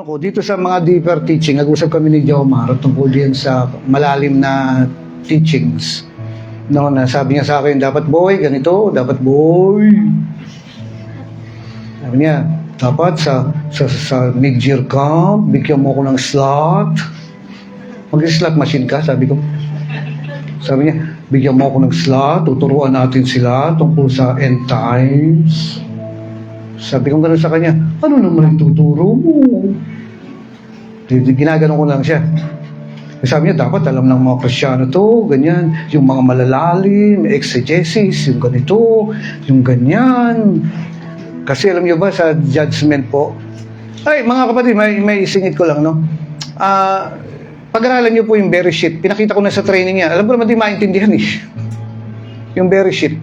ano ko, dito sa mga deeper teaching, nag-usap kami ni Jomar tungkol din sa malalim na teachings. No, na sabi niya sa akin, dapat boy, ganito, dapat boy. Sabi niya, dapat sa mid-year camp, bigyan mo ko ng slot. Mag-slot machine ka, sabi ko. Sabi niya, bigyan mo ako ng slot, tuturuan natin sila tungkol sa end times. Sabi ko gano'n sa kanya, ano naman ang tuturo mo? Ginaganon ko lang siya. Sabi niya, dapat alam ng mga Kristyano to, ganyan, yung mga malalalim, exegesis, yung ganito, yung ganyan. Kasi alam niyo ba, sa judgment po, ay, mga kapatid, may isingit ko lang, no? Pag-aralan niyo po yung Bereshit, pinakita ko na sa training niya. Alam ko naman di maintindihan eh. Yung Bereshit.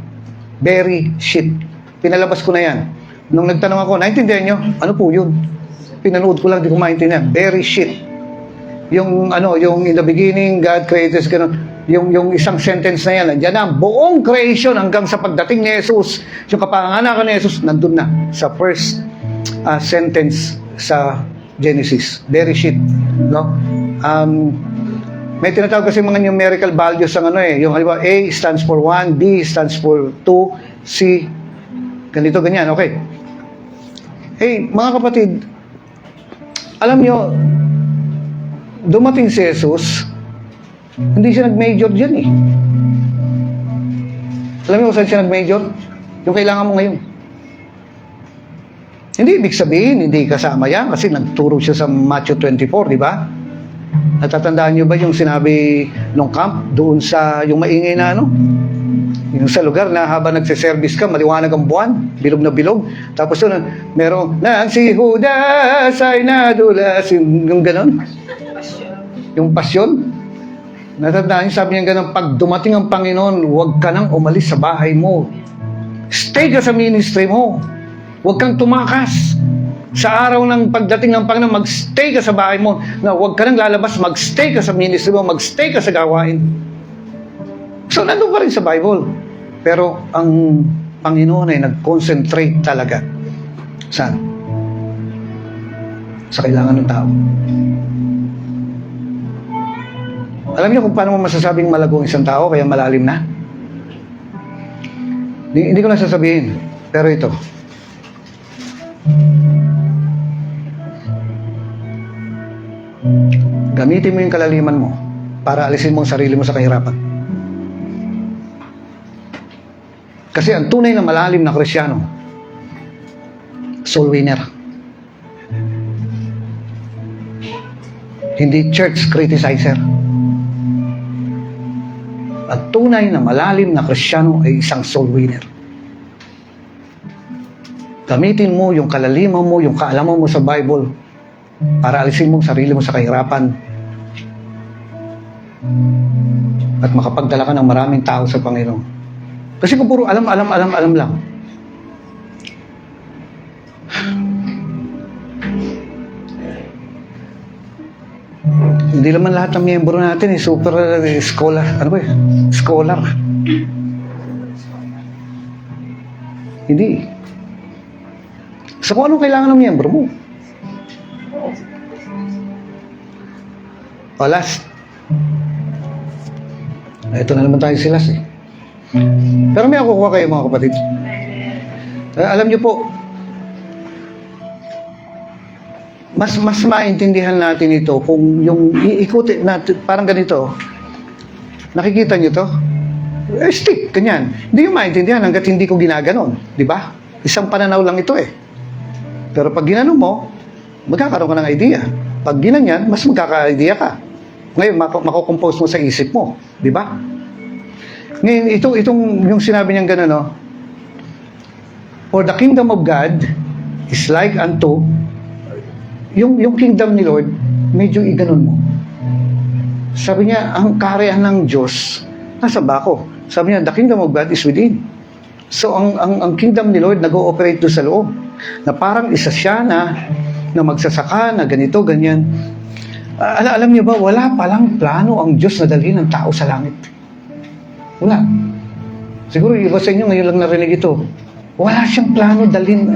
Pinalabas ko na yan. Nung nagtanong ako, naintindihan niyo? Ano po yun? Pinanood ko lang, di ko maintindihan. Bereshit. Yung in the beginning, God created, ganun. Yung isang sentence na yan, nandiyan na, buong creation hanggang sa pagdating ni Jesus, yung kapanganakan ni Jesus, nandun na sa first sentence sa Genesis. Bereshit. No? May tinatawag kasi mga numerical values ang yung halimbawa A stands for 1, B stands for 2, C ganito ganyan, okay. Mga kapatid, alam nyo, dumating si Jesus, hindi siya nag-major dyan eh. Alam nyo kung saan siya nag-major? Yung kailangan mo ngayon. Hindi ibig sabihin, hindi kasama yan kasi nagturo siya sa Matthew 24, di ba? Natatandaan nyo ba yung sinabi nung camp doon sa yung maingay na yung sa lugar na habang nagsiservice ka, maliwanag ang buwan, bilog na bilog. Tapos doon, merong, nang si Judas ay nadulas, yung ganon. Yung pasyon. Natatandaan nyo, sabi niya ganon, pag dumating ang Panginoon, huwag ka nang umalis sa bahay mo. Stay ka sa ministry mo. Huwag kang tumakas. Sa araw ng pagdating ng Panginoon, mag-stay ka sa bahay mo. Na huwag ka nang lalabas, mag-stay ka sa ministry mo, mag-stay ka sa gawain. So, nandun pa rin sa Bible. Pero, ang Panginoon ay nag-concentrate talaga. Saan? Sa kailangan ng tao. Alam niyo kung paano mo masasabing malago ang isang tao, kaya malalim na? Hindi ko na sasabihin. Pero ito. Gamitin mo yung kalaliman mo para alisin mo ang sarili mo sa kahirapan. Kasi ang tunay na malalim na Kristyano, soul winner. Hindi church criticizer. Ang tunay na malalim na Kristyano ay isang soul winner. Gamitin mo yung kalaliman mo, yung kaalaman mo sa Bible para alisin mo ang sarili mo sa kahirapan at makapagdala ka ng maraming tao sa Panginoon. Kasi kung puro alam lang, hindi naman lahat ng miyembro natin super scholar. Ano ba scholar. Hindi. So kung anong kailangan ng miyembro mo? Last. Ito na naman tayo sila Pero may ako kuha kayo mga kapatid. Alam niyo po, mas maintindihan natin ito kung yung iikutin natin, parang ganito. Nakikita niyo to? Stick, ganyan. Hindi yung maintindihan hanggat hindi ko ginaganon. Di ba? Isang pananaw lang ito Pero pag ginanon mo, magkakaroon ka ng idea. Pag ginanyan, mas magkaka-idea ka. Ngayon, makukompose mo sa isip mo. Di ba? Ngayon, itong yung sinabi niyang gano'n, For the kingdom of God is like unto, yung kingdom ni Lord, medyo iganon mo. Sabi niya, ang kaharian ng Diyos, nasa bako. Sabi niya, the kingdom of God is within. So, ang kingdom ni Lord, nag-ooperate doon sa loob. Na parang isa siya na magsasaka, na ganito, ganyan. Alam niyo ba, wala palang plano ang Diyos na dalhin ng tao sa langit. Wala. Siguro iba sa inyo ngayon lang narinig ito. Wala siyang plano dalhin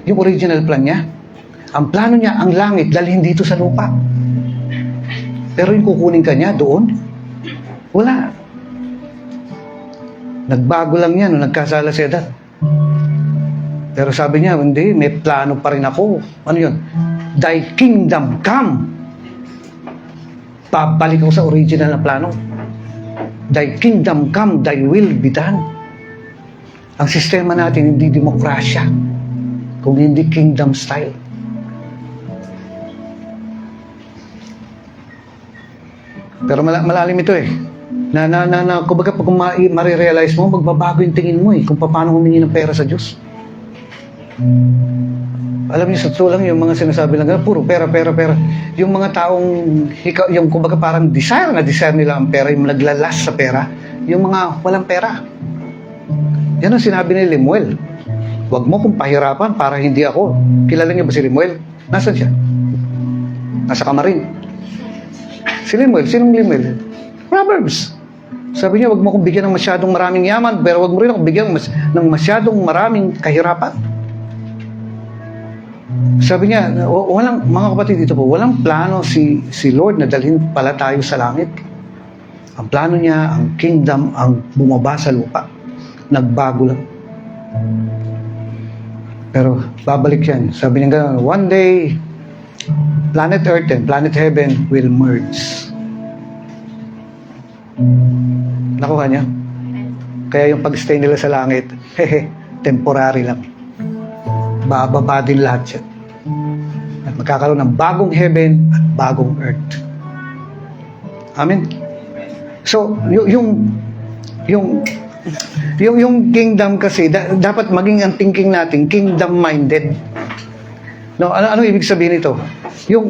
yung original plan niya. Ang plano niya, ang langit, dalhin dito sa lupa. Pero yung kukunin ka niya doon, wala. Nagbago lang yan nung nagkasala si Adan. Pero sabi niya, hindi, may plano pa rin ako. Ano yun? Thy kingdom come. Babalik ako sa original na plano. Thy kingdom come, thy will be done. Ang sistema natin, hindi demokrasya, kung hindi kingdom style. Pero malalim ito eh. Kumbaga pag marirealize mo, magbabago yung tingin mo eh, kung paano humingi ng pera sa Diyos. Alam niyo, sa totoo lang, yung mga sinasabi lang, puro pera. Yung mga taong, yung kumbaga parang desire nila ang pera, yung naglalas sa pera, yung mga walang pera. Yan ang sinabi ni Lemuel. Huwag mo kong pahirapan para hindi ako. Kilala niyo ba si Lemuel? Nasaan siya? Nasa kamarin. Si Lemuel, sinong Lemuel? Proverbs. Sabi niya, huwag mo kong bigyan ng masyadong maraming yaman, pero huwag mo rin akong bigyan ng masyadong maraming kahirapan. Sabi niya, walang, mga kapatid dito po, walang plano si Lord na dalhin pala tayo sa langit. Ang plano niya, ang kingdom, ang bumaba sa lupa. Nagbago lang. Pero babalik yan. Sabi niya gano'n, one day, planet Earth and planet Heaven will merge. Nakuha niya? Kaya yung pag-stay nila sa langit, temporary lang. Bababa din lahat yan. At magkakaroon ng bagong heaven at bagong earth. Amen? So, yung kingdom kasi, dapat maging ang thinking natin, kingdom-minded. No, ano ibig sabihin nito? Sino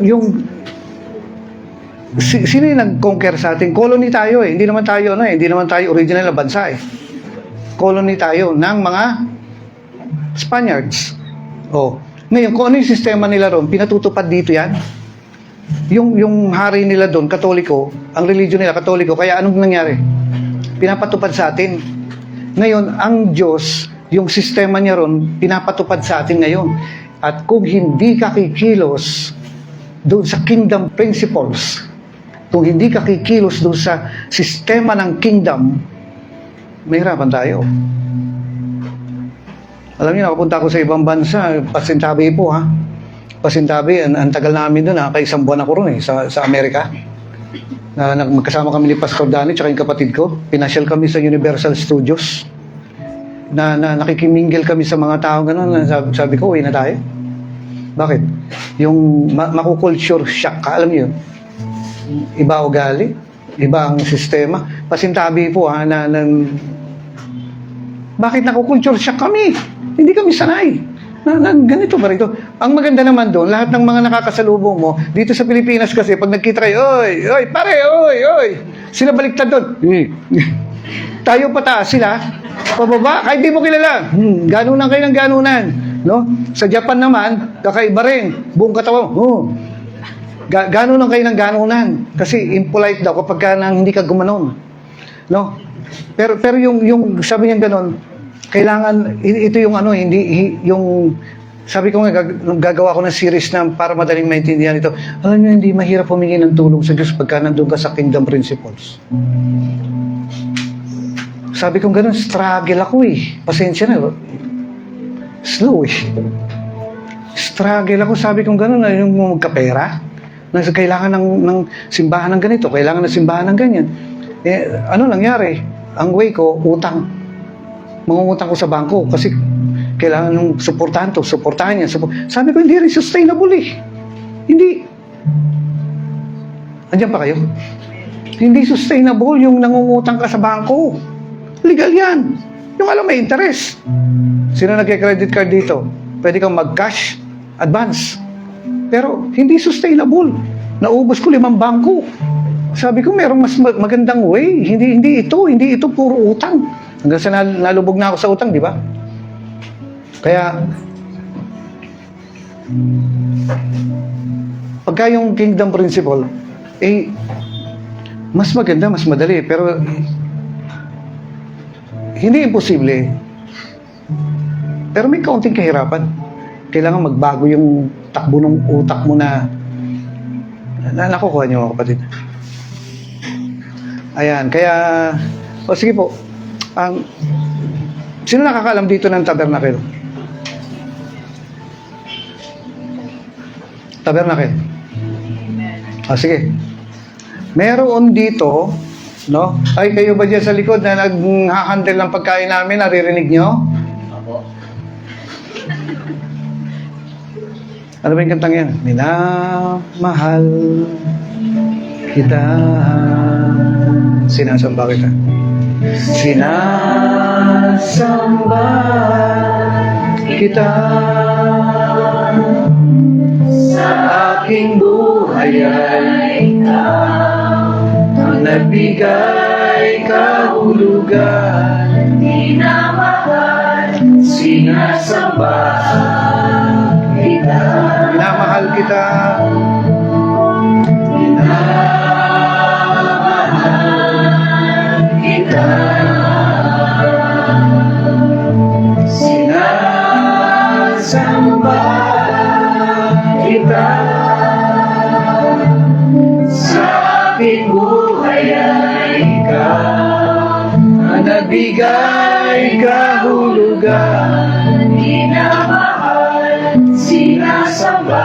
yung nag-conquer sa atin? Colony tayo eh. Hindi naman tayo original na bansa eh. Colony tayo ng mga Spaniards. Oh. Ngayon, kung ano yung sistema nila ron, pinatutupad dito yan. Yung hari nila doon, Katoliko, ang religion nila, Katoliko, kaya anong nangyari? Pinapatupad sa atin. Ngayon, ang Diyos, yung sistema niya ron, pinapatupad sa atin ngayon. At kung hindi ka kikilos doon sa kingdom principles, kung hindi ka kikilos doon sa sistema ng kingdom, mahirapan tayo. Alam niyo, nakapunta ako sa ibang bansa, Pasintabi po ha. Pasintabi, ang tagal namin doon ha, kaya isang buwan ako ron eh, sa Amerika. Magkasama kami ni Pastor Danny at yung kapatid ko. Pinasyal kami sa Universal Studios. Nakikimingil kami sa mga tao gano'n. Sabi ko, uwi na tayo. Bakit? Yung makukulture shock ka, alam niyo yun? Iba ugali, iba ang sistema. Pasintabi po ha, bakit nakukulture shock kami? Hindi kami sanay. Ganito ba rito? Ang maganda naman doon, lahat ng mga nakakasalubong mo, dito sa Pilipinas kasi, pag nagkita kayo, oy, pare, oy. Sila baliktad doon. Tayo pataas, sila pababa, kahit di mo kilala. Ganunan kayo ng ganunan. No? Sa Japan naman, kakaiba rin. Buong katawan. Ganunan kayo ng ganunan. Kasi impolite daw kapag hindi ka gumanon. No? Pero yung sabi niya gano'n, kailangan, ito yung hindi, yung, sabi ko nga, gagawa ko ng series na para madaling maintindihan ito. Alam niyo, hindi mahirap humingi ng tulong sa Diyos pagka nandun ka sa kingdom principles. Sabi ko gano'n, struggle ako eh. Pasensya na. Slow eh. Struggle ako, sabi ko gano'n, yung magkapera. Kailangan ng simbahan ng ganito, kailangan ng simbahan ng ganyan. Ano nangyari? Ang way ko, utang. Mangungutang ko sa bangko kasi kailangan ng suportahan yan. Sabi ko, hindi rin sustainable eh. Hindi. Andiyan pa kayo? Hindi sustainable yung nangungutang ka sa bangko. Legal yan. Yung alam may interest. Sino nagke-credit card dito? Pwede kang mag-cash, advance. Pero hindi sustainable. Naubos ko 5 bangko. Sabi ko, merong mas magandang way. Hindi ito puro utang. Hanggang sa nalubog na ako sa utang, di ba? Kaya, pagka yung kingdom principle, mas maganda, mas madali. Pero, hindi imposible. Pero may kaunting kahirapan. Kailangan magbago yung takbo ng utak mo na nakukuha niyo mga kapatid. Ayan, kaya sige po. Sino nakakaalam dito ng tabernacle? Tabernacle. Sige. Meron dito, no? Ay, kayo ba dyan sa likod na nag-handle ng pagkain namin, naririnig nyo? Opo. Ano ba yung kantang yan? Minamahal kita, sinasamba kita. Sinasamba kita, sa aking buhay ay ikaw ang nagbigay kahulugan. Minamahal, sinasamba kita. Minamahal kita. Minamahal kita. Sinasamba kita. Sa aking buhay ay ikaw ang nagbigay kahulugan. Minamahal, sinasamba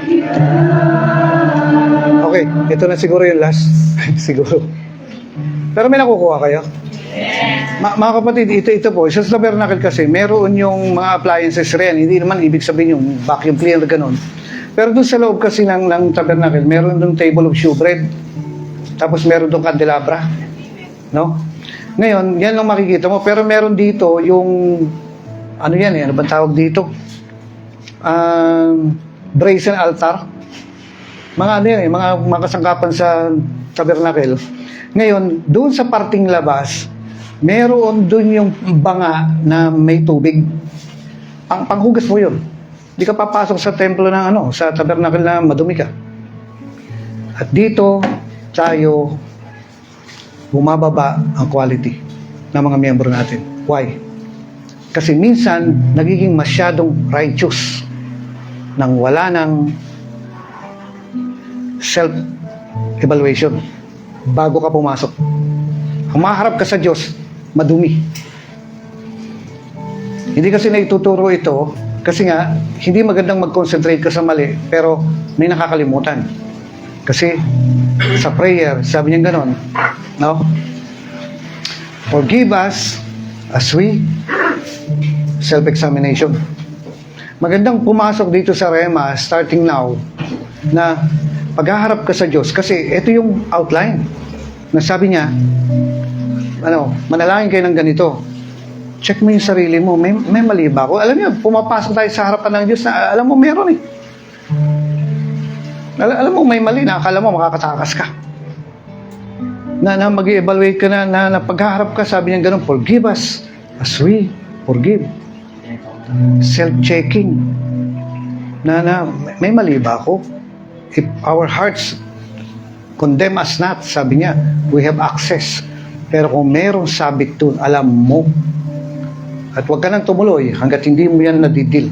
kita. Okay, ito na siguro yung last. Siguro. Pero may nakukuha kayo? Mga kapatid, ito po, sa tabernacle kasi, meron yung mga appliances rin. Hindi naman ibig sabihin yung vacuum cleaner, ganun. Pero doon sa loob kasi ng tabernacle, meron doon table of shewbread. Tapos meron doon candelabra. No? Ngayon, yan ang makikita mo. Pero meron dito yung, ano yan eh, ano bang tawag dito? Brazen altar. Mga ano yan eh, mga kasangkapan sa tabernacle. Ngayon, doon sa parting labas, meron doon yung banga na may tubig. Panghugas mo yun. Hindi ka papasok sa templo ng sa tabernacle na madumi ka. At dito, tayo bumababa ang quality ng mga miyembro natin. Why? Kasi minsan, nagiging masyadong righteous nang wala ng self-evaluation bago ka pumasok. Kung maharap ka sa Diyos, madumi. Hindi kasi naituturo ito kasi nga, hindi magandang mag-concentrate ka sa mali pero may nakakalimutan. Kasi sa prayer, sabi niya ganon, no? Forgive us as we self-examination. Magandang pumasok dito sa Rema starting now na paghaharap ka sa Diyos kasi ito yung outline na sabi niya manalangin kayo ng ganito. Check mo yung sarili mo, may mali ba ako? Alam niyo, pumapasok tayo sa harapan ng Diyos na alam mo meron eh. Alam mo may mali na akala mo makakatakas ka. Na mag-evaluate ka na paghaharap ka, sabi niya ganun, forgive us as we forgive. Self-checking. Na may mali ba ako? If our hearts condemn us not, sabi niya, we have access. Pero kung merong sabit dun, alam mo. At huwag ka nang tumuloy hanggat hindi mo yan nadidil.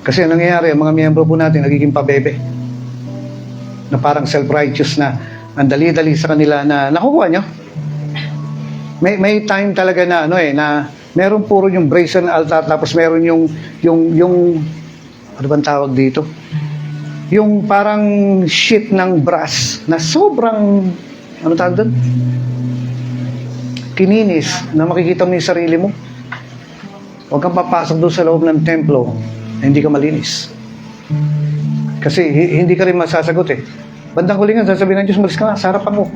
Kasi ang nangyayari, ang mga miyembro po natin nagiging pabebe. Na parang self-righteous na ang dali-dali sa kanila na nakukuha nyo. May time talaga na na meron puro yung brazen altar tapos meron yung ano bang tawag dito? Yung parang sheet ng brass na sobrang ano tawag doon? Kininis na makikita mo yung sarili mo. Huwag kang papasok doon sa loob ng templo na hindi ka malinis. Kasi hindi ka rin masasagot eh. Bandang huli nga, sasabihin ng Diyos, malis ka nga, sa harapan ko.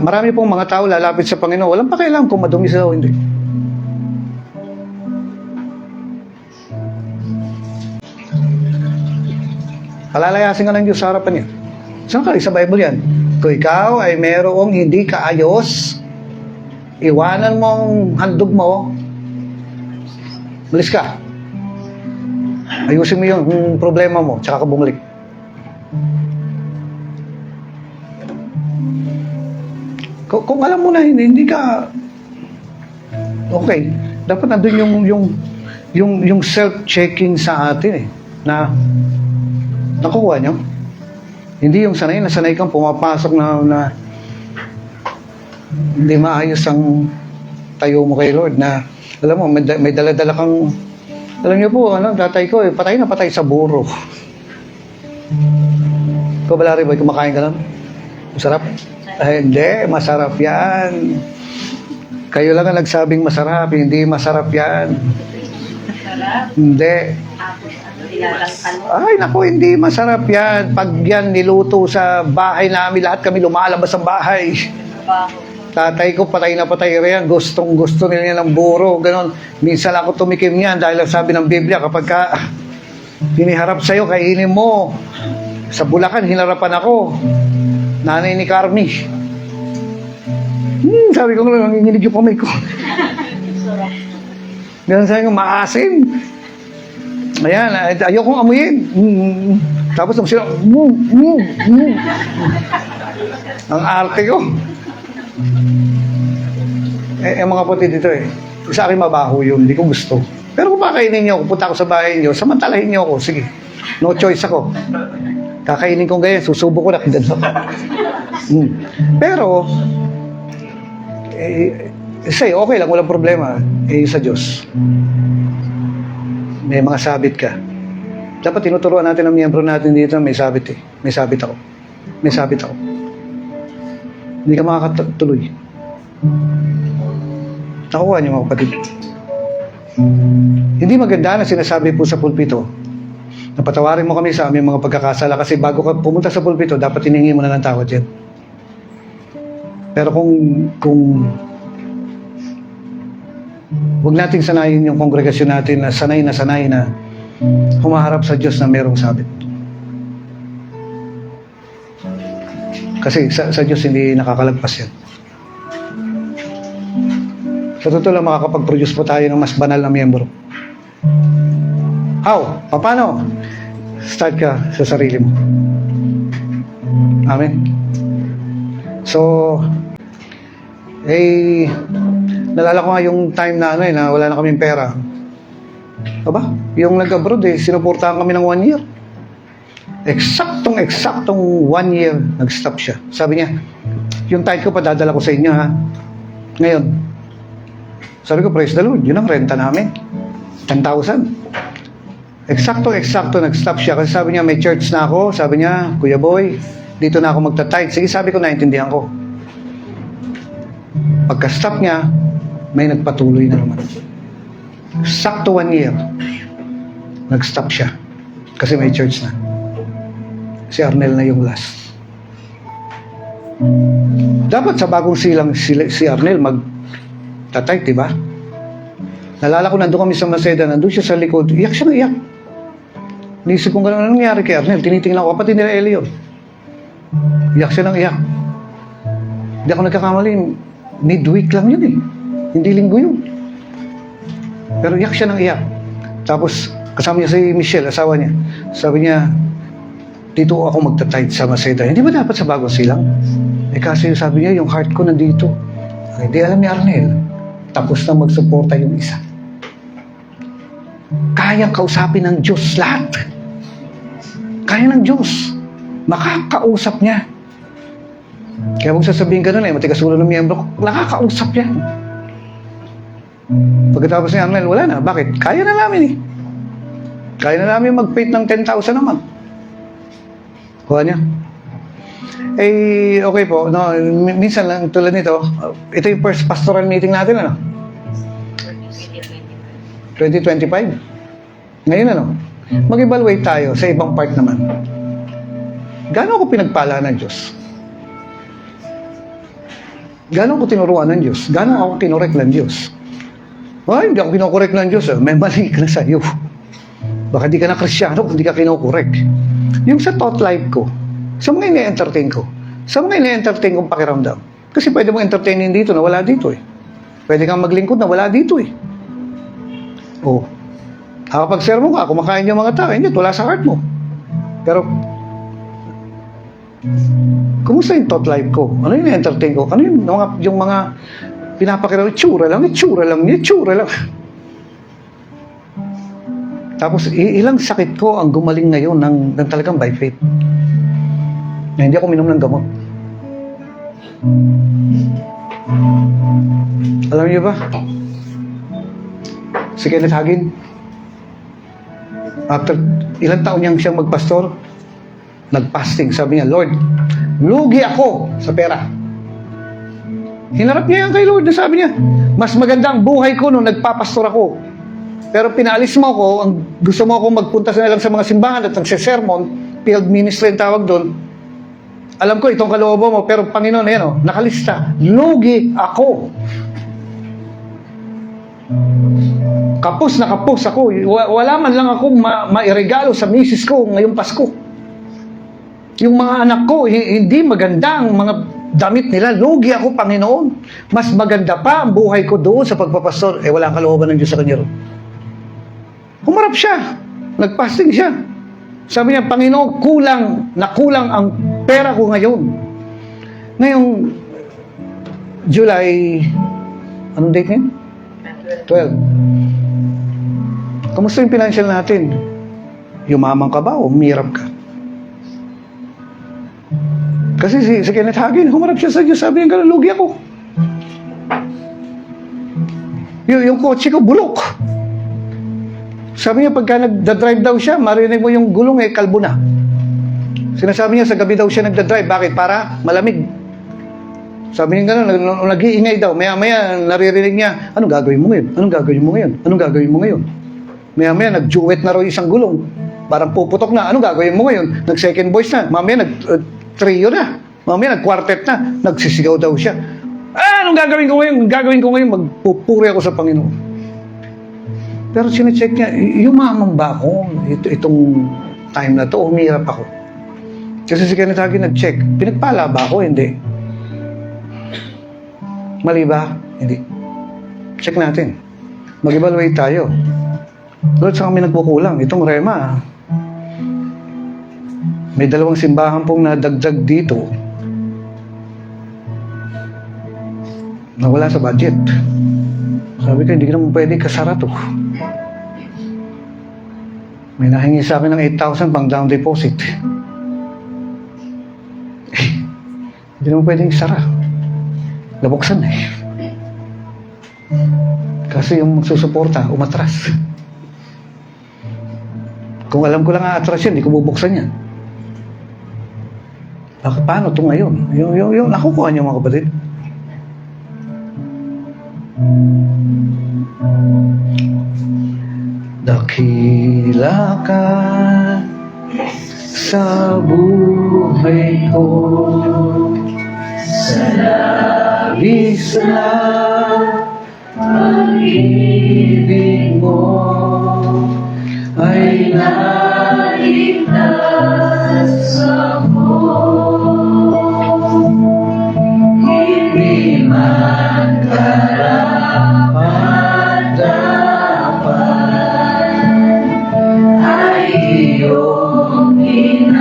Marami pong mga tao lalapit sa Panginoon. Walang pakialam kung madumi sila o hindi. Palalayasin ka ng Diyos sa harapan niya. Saan ka? Sa Bible yan. Kung ikaw ay merong hindi kaayos, iwanan mo ang handog mo, malis ka. Ayusin mo yung problema mo, tsaka ka bumalik. Kung alam mo na hindi ka Okay. Dapat nandun yung self-checking sa atin eh. Na, nakukuha nyo? Hindi yung sanay na sanay kang pumapasok na hindi maayos ang tayo mo kay Lord na, alam mo, may dala-dala kang, alam niyo po, tatay ko, patay na patay sa buro. Ikaw ba, Larry Boy, kumakain ka lang? Masarap? Ay, hindi, masarap yan. Kayo lang ang nagsabing masarap, hindi masarap yan. Sarap. Hindi. Tapos nilalang ano. Ay, naku, hindi masarap yan. Pag yan niluto sa bahay namin, lahat kami lumalabas sa bahay. Bago. Tatay ko, patay na patay riyan. Gustong-gusto nila ng buro. Ganon. Minsan ako tumikim yan dahil sabi ng Biblia, kapag ka hiniharap sa'yo, kainin mo. Sa Bulacan, hinarapan ako. Nanay ni Carmi. Sabi ko, nanginginig yung kamay ko. Sarap. Ganon sabi ko, maasim. Ayan, ayokong amuyin. Tapos nung sila, ang arte ko. Eh, mga puti dito eh. Sa akin mabaho yun, hindi ko gusto. Pero kung kakainin nyo, punta ako sa bahay nyo, samantalahin nyo ako, sige. No choice ako. Kakainin ko ganyan, susubo ko na. Pero, say, okay lang, walang problema. Sa Diyos. May mga sabit ka. Dapat tinuturuan natin ang miyembro natin dito, may sabit eh. May sabit ako. May sabit ako. Hindi ka makakatuloy. Nakuha niyo mga kapatid. Hindi maganda na sinasabi po sa pulpito na patawarin mo kami sa aming mga pagkakasala kasi bago ka pumunta sa pulpito, dapat hiningi mo na ng tawad yan. Pero kung huwag nating sanayin yung kongregasyon natin na sanay na humaharap sa Diyos na merong sabit. Kasi sa Diyos hindi nakakalagpas yan. Sa totoo lang, makakapag-produce po tayo ng mas banal na miyembro. How? Paano? Start ka sa sarili mo. Amen? So, nalala ko nga yung time na na wala na kaming pera. Aba, yung nag-abroad sinuportahan kami ng 1 year. Eksaktong 1 year, nag-stop siya. Sabi niya, yung tithe ko padadala ko sa inyo ha. Ngayon, sabi ko, praise the Lord, yun ang renta namin. 10,000. Eksakto, nag-stop siya. Kasi sabi niya, may church na ako. Sabi niya, Kuya Boy, dito na ako magta-tithe. Sige, sabi ko, naintindihan ko. Pagka-stop niya, may nagpatuloy na naman. Sakto 1 year, nag-stop siya. Kasi may church na. Si Arnel na yung last. Dapat sa bagong silang si Arnel magtatay, diba? Nalala ko, nandun kami sa Maceda, nandun siya sa likod, iyak siya na iyak. Nisip kong gano'n, nangyari kay Arnel? Tinitingnan ko, kapatid nila Eli yun. Iyak siya ng iyak. Hindi ako nagkakamali, midweek lang yun eh. Hindi linggo yun. Pero iyak siya ng iyak. Tapos, kasama niya si Michelle, asawa niya. Sabi niya, dito ako magta-tithe sa Maceda. Hindi ba dapat sa bagong silang? Kasi sabi niya, yung heart ko nandito. Hindi alam ni Arnel, tapos na magsuporta yung isa. Kayang kausapin ng Diyos lahat. Kaya ng Diyos. Makakausap niya. Kaya huwag sasabihin ka nun matigas ulo ng miyembro ko, nakakausap yan. Pagkatapos ni Arnel, wala na. Bakit? Kaya na namin eh. Kaya na namin mag-pay ng 10,000 naman. Kuha niya. Okay po. No, minsan lang tulad nito, ito yung first pastoral meeting natin, ano? 2025? Ngayon, ano? Mag-evaluate tayo sa ibang part naman. Gaano ako pinagpala ng Diyos? Gaano ako tinuruan ng Diyos? Gaano ako kinorek ng Diyos? Ay, hindi ako kinokorek ng Diyos. May mali ka na sa'yo. Baka di ka na Kristyano kung di ka kinokorek. Yung sa thought life ko, sa mga ini-entertain ko, sa mga ini-entertain kong pakiramdam. Kasi pwede mong entertainin dito na wala dito eh. Pwede kang maglingkod na wala dito eh. Oh. Kapag sermon ka, kumakain yung mga tao, hindi, wala sa heart mo. Pero, kumusta yung thought life ko? Ano yung entertain ko? Ano yung mga pinapakiraw, itsura lang. Tapos, ilang sakit ko ang gumaling ngayon ng talagang by faith. Na hindi ako minom ng gamot. Alam niyo ba? Si Kenneth Hagin, after ilang taon niyang siyang magpastor, nagpasting, sabi niya, Lord, lugi ako sa pera. Hinarap niya yan kay Lord, na sabi niya, mas maganda ang buhay ko nung nagpapastor ako. Pero pinaalis mo ako, ang gusto mo ako magpunta sa lang sa mga simbahan at nagsisermon, field ministry ang tawag doon. Alam ko, itong kaloobo mo, pero Panginoon, ayan, nakalista. Lugi ako. Kapos na kapos ako. Wala man lang akong mairegalo sa misis ko ngayong Pasko. Yung mga anak ko, hindi maganda ang mga damit nila. Lugi ako, Panginoon. Mas maganda pa ang buhay ko doon sa pagpapastor. Wala ang kalooban ng Diyos sa kanya ron. Humarap siya. Nagpasting siya. Sabi niya, Panginoon, kulang ang pera ko ngayon. Ngayong July, anong date niya? 12. Kamusta yung financial natin? Yumaman ka ba o umirap ka? Kasi si Kenneth Hagin, humarap siya sa Diyos. Sabi niya, lugi ako. Yung kotse ko, bulok. Sabi niya, pagka nagdadrive daw siya, marinig mo yung gulong, kalbo na. Sinasabi niya, sa gabi daw siya nagdadrive. Bakit? Para malamig. Sabi niya gano'n, nag-iingay daw. Maya-maya, naririnig niya, anong gagawin mo ngayon? Anong gagawin mo ngayon? Anong gagawin mo ngayon? Maya-maya, nag-duet na raw isang gulong. Parang puputok na. Anong gagawin mo ngayon? Nag-second voice na. Mamaya, nag-trio na. Mamaya, nag-quartet na. Nagsisigaw daw siya. Anong gagawin ko ngayon? Gagawin ko ngayon, magpupuri ako sa Panginoon. Pero sinecheck niya, yumaman ba ako itong time na to? Umirap ako. Kasi si Kenneth Hagin nag-check. Pinagpala ba ako? Hindi. Mali ba? Hindi. Check natin. Mag-evaluate tayo. Lord, saan kami nagkukulang? Itong Rema, may 2 simbahan pong nadagdag dito na wala sa budget. Sabi ko, hindi ka naman pwede kasara to. May nahingi sa akin ng 8,000 pang down deposit. Hindi naman pwedeng isara. Nabuksan eh. Kasi yung susuporta, umatras. Kung alam ko lang atras yan, hindi ko bubuksan yan. Bakit paano ito ngayon? Yung nakukuha niyo mga kapatid. Dakila ka sa buhay ko, sa labis na pag-ibig mo ay naligtas ako. Hindi man karapat-dapat ay iyong tinatawan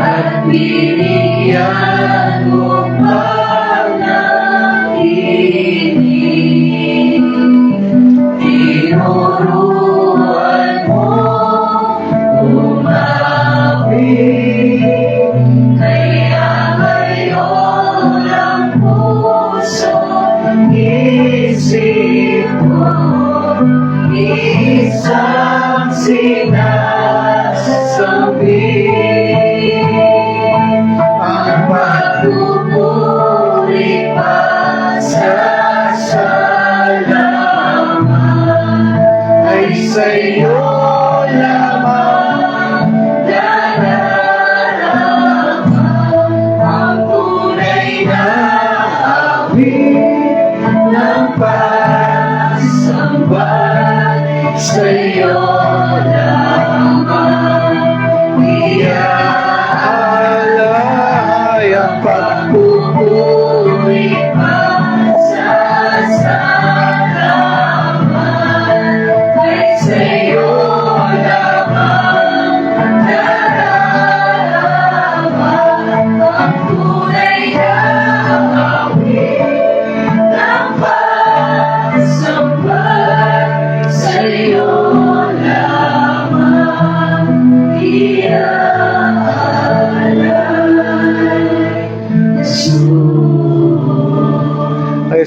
at binigyan mo pa ng ibig. Tinuruan mo umawit, kaya ngayon ang puso isip mo isang sinasabi.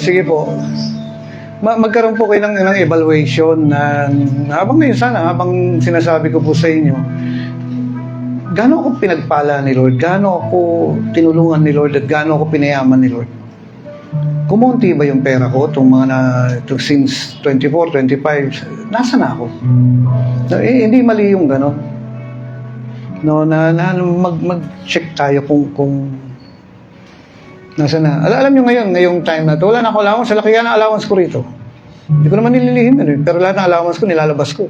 sige po. Magkaroon po kayo ng evaluation na habang ngayon sana, habang sinasabi ko po sa inyo, gaano ako pinagpala ni Lord, gaano ako tinulungan ni Lord, at gaano ako pinayaman ni Lord. Kumunti ba yung pera ko since 24, 25, nasa na ako? Hindi mali yung gano'n. No, mag-check tayo kung nasa na. Alam nyo ngayon, ngayong time na to, wala na ako allowance. Sa laki yan ang allowance ko rito. Hindi ko naman nililihim yun, pero lahat ng allowance ko, nilalabas ko.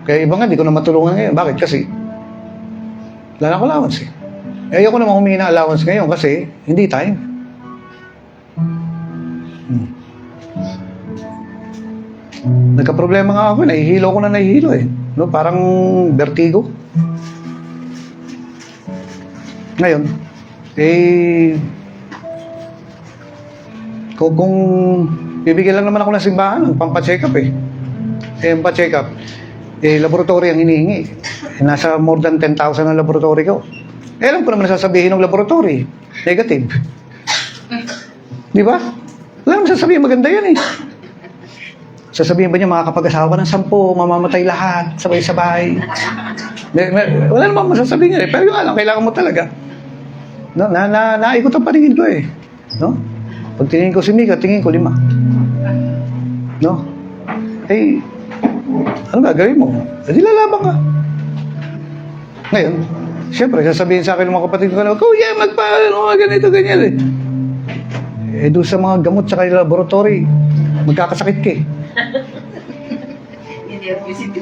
Kaya iba nga, di ko na matulungan ngayon. Bakit? Kasi, wala na ako allowance eh. Ayoko naman humingi ng allowance ngayon kasi, hindi time. Nagka-problema nga ako, nahihilo ko na nahihilo eh. No, parang vertigo. Ngayon, kung bibigyan lang naman ako ng simbahan, pampacheck up eh. Yung pa-check up, laboratory ang hinihingi. Nasa more than 10,000 ang laboratory ko. Alam ko naman sasabihin ng laboratory, negative. Di ba? Wala naman sasabihin, maganda yan eh. Sasabihin ba niya, makakapag-asawa ng 10, mamamatay lahat, sabay-sabay. Wala naman masasabihin yan eh. Pero yung alam, kailangan mo talaga. No, naikot ang paningin ko eh. No? Pag tingin ko si Mika, tingin ko 5. No? Eh, ano gagawin mo? Hindi lalaban ka. Ngayon, siyempre, sasabihin sa akin ng mga kapatid ko na, Kuya, ganito, ganyan eh. Eh, doon sa mga gamot sa kanila laboratory, magkakasakit ka eh. Hindi ako visit.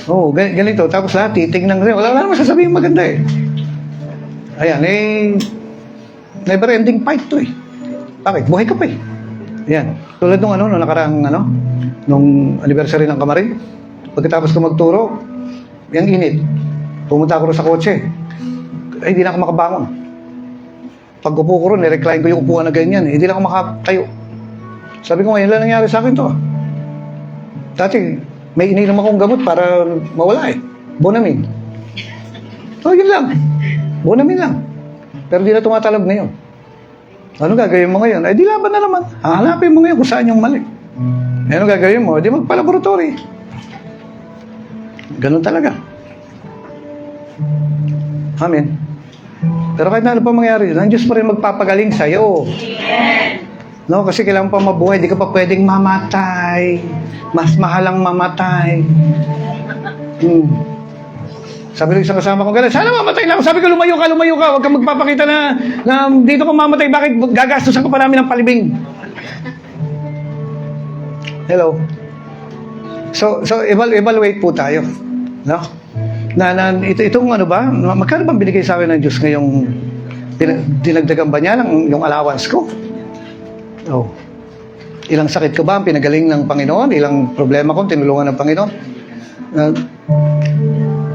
Oo, ganito. Tapos lahat, titignan ko. Wala naman sasabihin maganda eh. Ayan, never ending fight to eh. Bakit? Buhay ka pa eh. Ayan. Tulad nung nung nakaraang nung anniversary ng Kamarin. Pagkatapos ko magturo, yung init. Pumunta ako sa kotse. Ay, hindi na ako makabangon. Pag upo ko ron, nirecline ko yung upuan na ganyan. Hindi na ako makatayo. Sabi ko, ngayon lang nangyari sa akin to. Dati, may ininom akong gamot para mawala eh. Bonamine. So, yun lang. Bonamine lang. Pero di na tumatalab ngayon. Ano gagawin mo ngayon? Ay, di laban na naman. Hahanapin mo ngayon kung saan yung mali. Ano gagawin mo? Di magpa-laboratory. Ganun talaga. Amen. Pero kahit na ano pa mangyari, ang Diyos pa rin magpapagaling sa'yo. No, kasi kailangan pa mabuhay. Di ka pa pwedeng mamatay. Mas mahalang mamatay. Sabi ng isang kasama ko, gano'n, sana mamatay lang. Sabi ko, lumayo ka. Huwag kang magpapakita na dito ka mamatay. Bakit gagastusan ko pa namin ng palibing? Hello? So evaluate po tayo. No? Itong ano ba? Magkano bang binigay sa akin ng Diyos ngayong dinagdagan ba niya yung allowance ko? Oh. Ilang sakit ko ba ang pinagaling ng Panginoon? Ilang problema ko tinulungan ng Panginoon?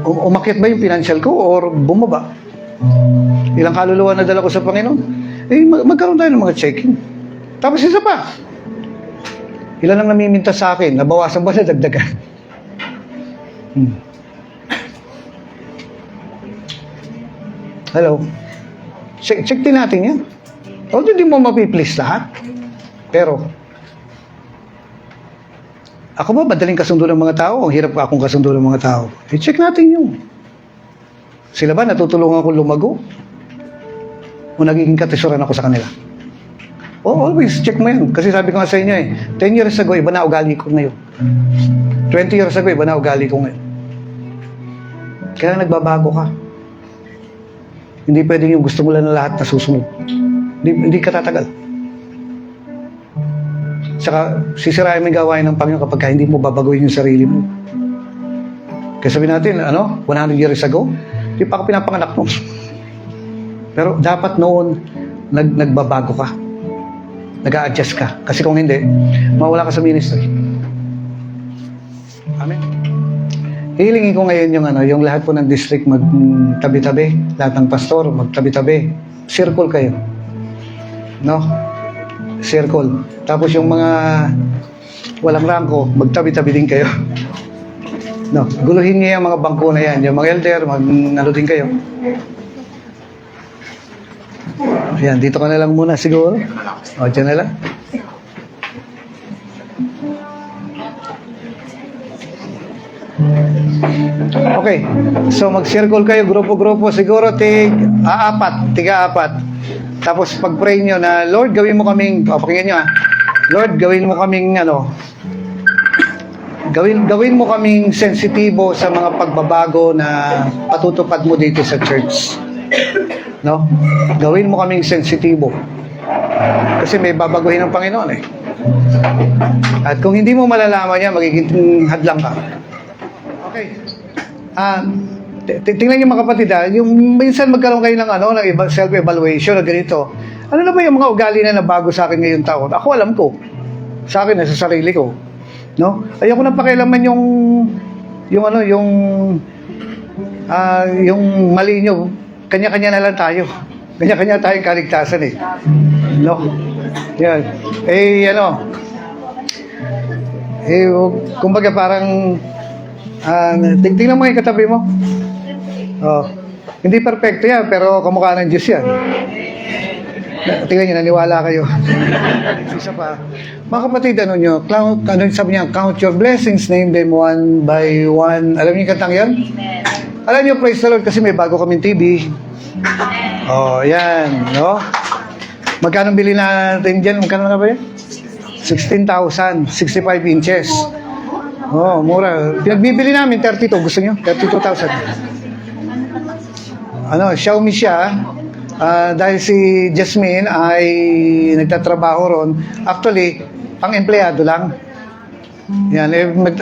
Umakyat ba yung financial ko or bumaba? Ilang kaluluwa na dala ko sa Panginoon? Eh, magkaroon tayo ng mga checking. Tapos isa pa. Ilan ang namiminta sa akin? Nabawasan ba na dagdagan? Hello? Check din natin yan. Although hindi mo mapiplease lahat. Pero, ako ba madaling kasundo ng mga tao? Ang hirap akong kasundo ng mga tao. I-check natin yun. Sila ba natutulungan akong lumago? O nagiging katesoran ako sa kanila? Always check mo yan. Kasi sabi ko nga sa inyo 10 years ago, iba na ugali ko ngayon. 20 years ago, iba na ugali ko ngayon. Kaya nagbabago ka. Hindi pwedeng yung gusto mo lang na lahat na susunod. Hindi ka tatagal. Saka sisirain mo yung gawain ng Panginoon kapag hindi mo babaguhin yung sarili mo. Kaya sabi natin, 100 years ago, hindi pa ako pinapanganak mo. Pero dapat noon, nagbabago ka. Nag-a-adjust ka. Kasi kung hindi, mawala ka sa ministry. Amen. Hilingin ko ngayon yung lahat po ng district magtabi-tabi. Lahat ng pastor, magtabi-tabi. Circle kayo. No? Circle. Tapos yung mga walang rangko, magtabi-tabi din kayo. No, guluhin niyo yung mga bangko na yan. Yung mga elder, din kayo. Ayan, dito ka na lang muna siguro. O, dyan na lang. Okay. So, mag-circle kayo, grupo-grupo. Siguro, tiga-apat. Tapos, pag-pray nyo na, Lord, gawin mo kaming, pakinggan nyo Lord, gawin mo kaming, gawin mo kaming sensitibo sa mga pagbabago na patutupad mo dito sa church. No? Gawin mo kaming sensitibo. Kasi may babaguhin ng Panginoon eh. At kung hindi mo malalaman yan, magiging hadlang ka. Okay. Tingnan niyo mga kapatid yung minsan magkaroon kayo ng ng self-evaluation na ganito. Ano na ba yung mga ugali na nabago sa akin ngayong taon? Ako alam ko. Sa akin, sa sarili ko. No? Ayoko na pakialaman yung mali nyo. Kanya-kanya na lang tayo. Kanya-kanya tayong kaligtasan eh. No? Yan. Kumbaga parang tingnan mo yung katabi mo. Oh. Hindi perfecto yan, pero kamukha ng Diyos yan. Tingnan nyo, naniwala kayo. Isa pa. Mga kapatid, sabi niya, count your blessings, name them one by one. Alam niyo yung kantang yan? Alam niyo, praise the Lord, kasi may bago kaming TV. Oh, yan. No? Magkano bili natin dyan? Magkano na ba yan? 16,000. 65 inches. Oh, mura. Pinagbibili namin, 32. Gusto niyo? 32,000. Xiaomi siya. Dahil si Jasmine ay nagtatrabaho ron. Actually, pang-empleyado lang. Yan, hinakot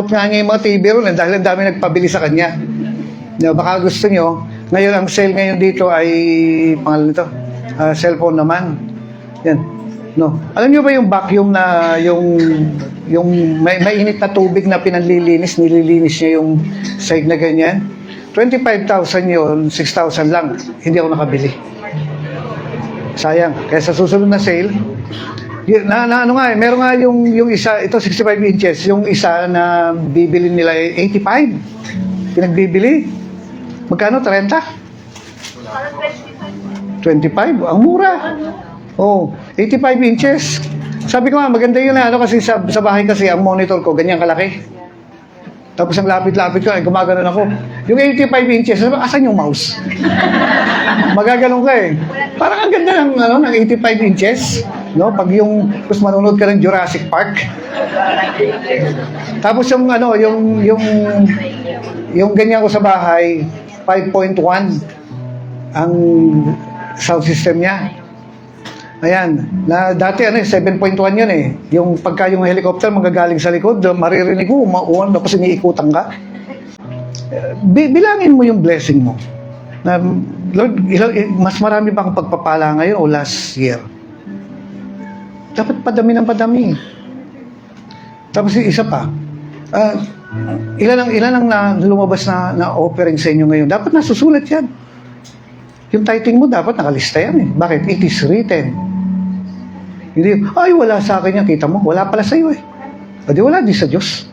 nga niya yung mga TV ron dahil ang dami nagpabili sa kanya. Baka gusto nyo, ngayon ang sale ngayon dito ay pangalan nito, cellphone naman. Yan. No. Alam niyo ba yung vacuum na yung mainit na tubig na nililinis niya yung side na ganyan? 25,000 yun, 6,000 lang. Hindi ako nakabili. Sayang. Kaya sa susunod na sale, meron nga yung isa, ito 65 inches, yung isa na bibili nila 85. Pinagbibili. Magkano? 30? 25? Ang mura. Oh, 85 inches. Sabi ko nga, maganda yun kasi sa bahay kasi, ang monitor ko, ganyan kalaki. Tapos ang lapit-lapit ko, gumaganon ako. Yung 85 inches, asan yung mouse? Magaganon ka eh. Parang ang ganda ng 85 inches. No? Pag tapos manonood ka ng Jurassic Park. Tapos yung ganyan ko sa bahay, 5.1 ang sound system niya. Ayan, dati 7.1 yun eh. Yung pagka yung helicopter magagaling sa likod, maririnig mo, tapos iniikutan ka. Bilangin mo yung blessing mo. Lord, mas marami ba akong pagpapala ngayon o last year? Dapat padami ng padami. Tapos isa pa, ilan ang lumabas na offering sa inyo ngayon? Dapat nasusulat yan. Yung tithing mo dapat nakalista yan eh. Bakit? It is written. Hindi, wala sa akin yan, kita mo. Wala pala sa iyo eh. Di wala, di sa Diyos.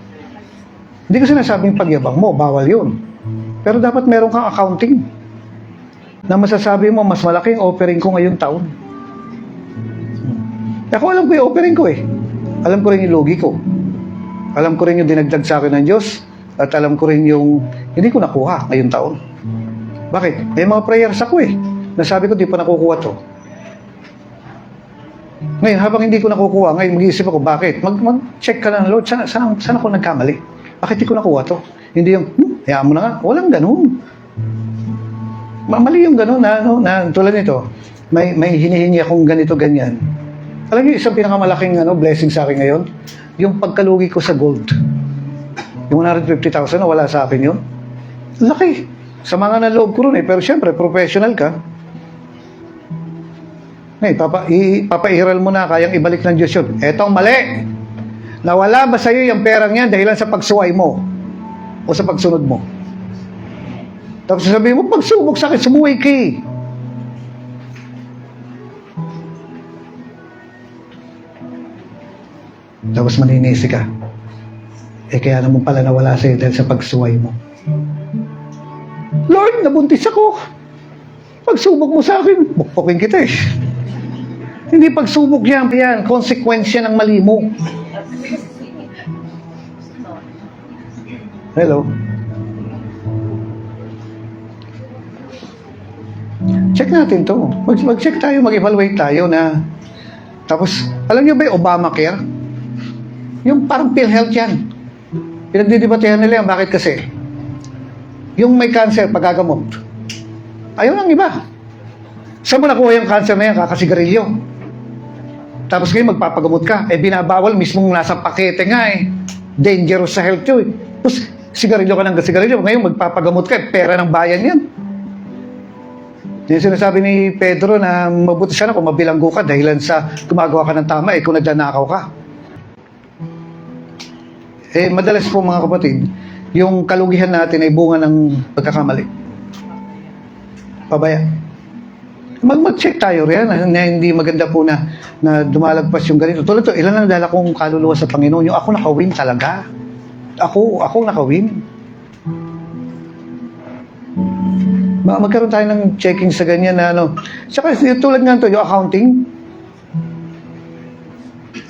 Hindi ko sinasabing pagyabang mo, bawal yun. Pero dapat meron kang accounting na masasabi mo, mas malaki ang offering ko ngayong taon. Ako alam ko yung offering ko eh. Alam ko rin yung logi ko. Alam ko rin yung dinagdag sa akin ng Diyos. At alam ko rin yung hindi ko nakuha ngayong taon. Bakit? May mga prayers ako eh. Nasabi ko, di pa nakukuha to. Ngayon, habang hindi ko nakukuha, ngayon mag-iisip ako, bakit? Mag-check ka lang, Lord, saan ako nagkamali? Bakit di ko nakuha to? Hindi yung, hayaan mo na nga. Walang ganun. Mali yung ganun na tulad nito, may hinihingi akong ganito, ganyan. Alam niyo, isang pinakamalaking blessing sa akin ngayon, yung pagkalugi ko sa gold. Yung 150,000 wala sa akin yun. Laki. Sa mga naloob ko rin eh. Pero syempre, professional ka. Ngayon, papairal mo na, kayang ibalik ng Diyos yun. Etong mali. Nawala ba sa iyo yung perang yan dahilan sa pagsuway mo? O sa pagsunod mo? Tapos sasabihin mo, pagsubok sa akin, sumuway ka eh. Tapos maninisi ka. Kaya naman pala nawala sa'yo dahil sa pagsuway mo. Lord, nabuntis ako. Pagsubok mo sa akin, bukpukin kita eh. Hindi pagsubok yan, konsekwensya ng mali mo. Hello? Check natin to. Mag-check tayo, mag-evaluate tayo na. Tapos, alam niyo ba yung Obamacare? Yung parang PhilHealth yan. Pinagdidebatehan nila yan. Bakit kasi? Yung may cancer, pagagamot. Ayaw ng iba. Saan mo nakuha yung cancer na yan? Kakasigarilyo. Tapos ngayon magpapagamot ka. Binabawal mismong nasa pakete nga eh. Dangerous sa health yun eh. Tapos, sigarilyo ka ng sigarilyo. Ngayon magpapagamot ka. Pera ng bayan yan. Yung sinasabi ni Pedro na mabuti sana kung mabilanggo ka dahilan sa gumagawa ka ng tama kung nagnanakaw ka. Madalas po mga kapatid, yung kalugihan natin ay bunga ng pagkakamali. Pabaya. Mag-check tayo riyan na hindi maganda po na dumalagpas yung ganito. Tulad to, ilan ang dala kong kaluluwa sa Panginoon, yung ako nakawin talaga. Ako nakawin. Magkaroon tayo ng checking sa ganyan na ano. Saka tulad nga ito, yung accounting.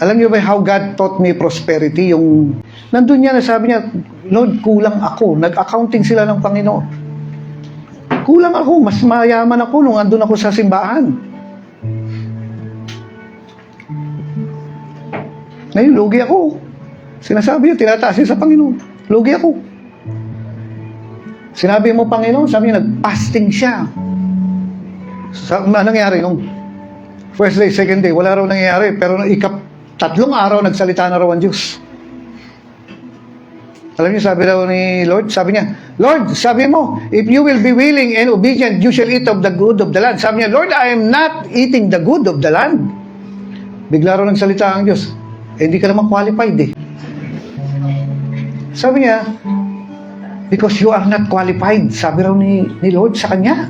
Alam niyo ba how God taught me prosperity? Yung nandun niya, sabi niya, Lord, kulang ako. Nag-accounting sila ng Panginoon. Kulang ako. Mas mayaman ako nung andun ako sa simbahan. Ngayon, lugi ako. Sinasabi niya, tinataas niya sa Panginoon. Lugi ako. Sinabi mo, Panginoon, sabi niya, nag-fasting siya. Anong nangyari nung first day, second day, wala raw nangyayari. Pero nung tatlong araw, nagsalita na raw ang Diyos. Alam niyo, sabi raw ni Lord, sabi niya, Lord, sabi mo, if you will be willing and obedient, you shall eat of the good of the land. Sabi niya, Lord, I am not eating the good of the land. Bigla raw nagsalita ang Diyos. Hindi ka naman qualified eh. Sabi niya, because you are not qualified. Sabi raw ni Lord sa kanya.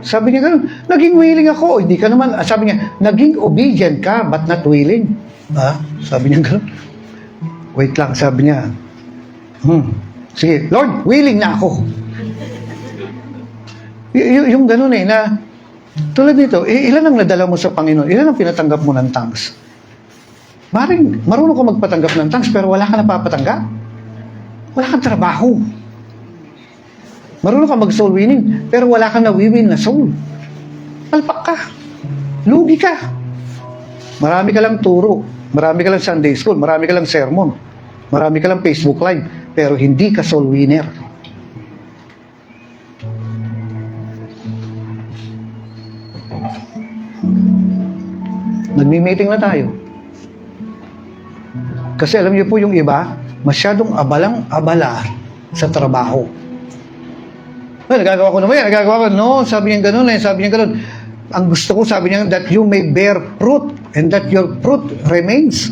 Sabi niya gano'n, naging willing ako. Hindi ka naman, sabi niya, naging obedient ka, but not willing. Sabi niya gano'n. Wait lang, sabi niya. Sige, Lord, willing na ako. Yung gano'n na tulad nito, ilan ang nadala mo sa Panginoon? Ilan ang pinatanggap mo ng thanks? Marunong ka magpatanggap ng thanks, pero wala ka napapatanggap. Wala kang trabaho. Marunong ka mag-soul winning, pero wala kang nawiwin na soul. Palpak ka. Lugi ka. Marami ka lang turo. Marami ka lang Sunday school. Marami ka lang sermon. Marami ka lang Facebook Live. Pero hindi ka soul winner. Nagmi-meeting na tayo. Kasi alam niyo po yung iba, masyadong abalang-abala sa trabaho. Nagagawa ko naman yan, nagagawa ko. No, sabi niya gano'n eh, sabi niya gano'n. Ang gusto ko, sabi niya, that you may bear fruit and that your fruit remains.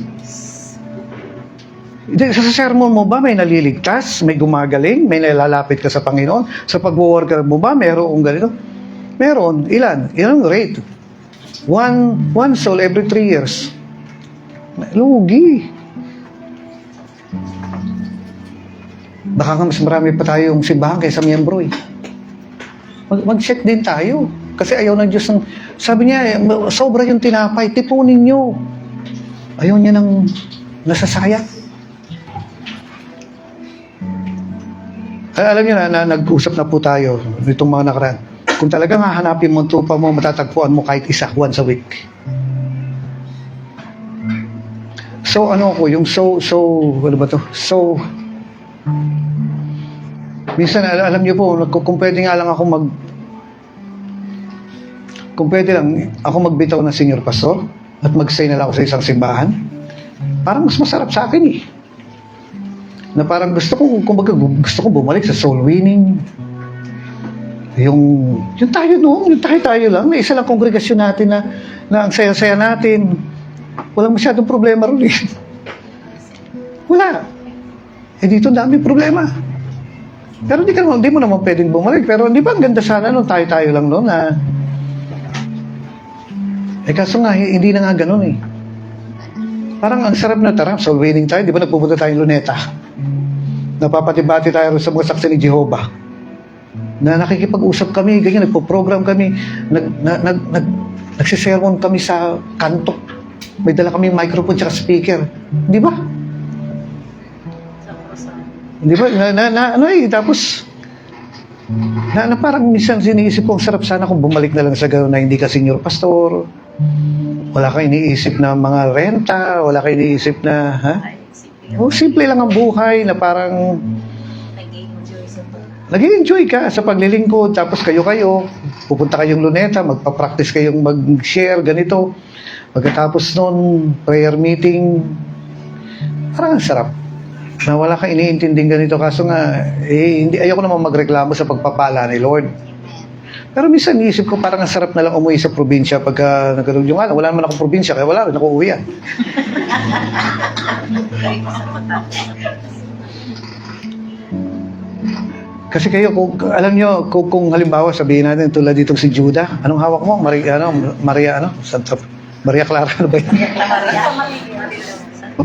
Sa sermon mo ba may naliligtas, may gumagaling, may nalalapit ka sa Panginoon? Sa pag-worker mo ba, mayroong ganito? Meron. Ilan? Ilang rate? One soul every 3 years. Lugi. Baka nga mas marami pa tayong simbahan kaysa miyembro eh. Mag-check din tayo. Kasi ayaw ng Diyos ng... Sabi niya, sobra yung tinapay, tipunin niyo. Ayaw niya ng nasasayang. Alam niyo na nag-usap na po tayo nitong mga nakaraan. Kung talagang hahanapin mo ang tupa mo, matatagpuan mo kahit isa, once a week. So, ano ko, yung ano ba to? So, minsan, alam niyo po, kung pwede nga lang ako kung pwede lang ako magbitaw ng senior pastor at mag-stay na lang ako sa isang simbahan, parang mas masarap sa akin eh. Na parang gusto ko bumalik sa soul winning. Yung tayo noon, yung tayo lang, na isa lang kongregasyon natin na ang saya-saya natin. Walang masyadong problema ron eh. Wala. Dito dami problema. Pero di mo naman pwedeng bumalik. Pero di ba ang ganda sana nung tayo lang noon na kaso nga, hindi na nga ganun eh. Parang ang sarap na soul winning tayo. Di ba nagpupunta tayong Luneta? Napapatibati tayo sa mga saksi ni Jehovah. na nakikipag-usap kami, ganyan, nagpo-program kami, nagsisermon kami sa kanto. May dala kami microphone tsaka speaker. Di ba? Di ba? Tapos, parang minsan siniisip ko, ang sarap sana kung bumalik na lang sa gano'n na hindi ka senior pastor, wala kang iniisip na mga renta, wala kang iniisip na, ha? Simple lang ang buhay na parang nag-enjoy ka sa paglilingkod, tapos kayo-kayo, pupunta kayong luneta, magpa-practice kayong mag-share, ganito. Pagkatapos nun, prayer meeting, parang ang sarap. Na wala kang iniintinding ganito, kaso nga, hindi, ayoko naman magreklamo sa pagpapala ni Lord. Pero minsan iisip ko parang ang sarap na lang umuwi sa probinsya pagka nagkaroon yung wala naman akong probinsya, kaya wala rin ako uwi yan. Kasi kayo, alam nyo, kung halimbawa sabihin natin tulad ditong si Judah, anong hawak mo? Maria Clara, ano ba yun?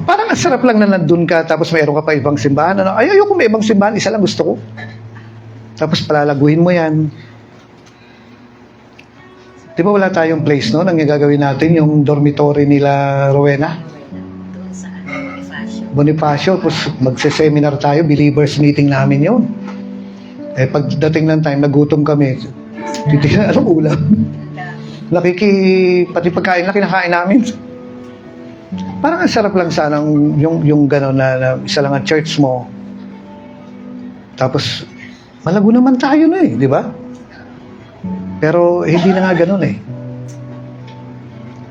Parang ang sarap lang na nandun ka, tapos mayroon ka pa ibang simbahan. Ayoko may ibang simbahan, isa lang gusto ko. Tapos palalaguin mo yan. Di ba wala tayong place, no? Ang gagawin natin, yung dormitory nila Rowena? Bonifacio. Tapos magse-seminar tayo, believers meeting namin yun. Pagdating ng time, nagutom kami. Titignan, anong ulam? Pati pagkain lang kinakain namin. Parang ang sarap lang sanang yung gano'n na isa lang ang church mo. Tapos, malago naman tayo na di ba? Pero hindi na nga gano'n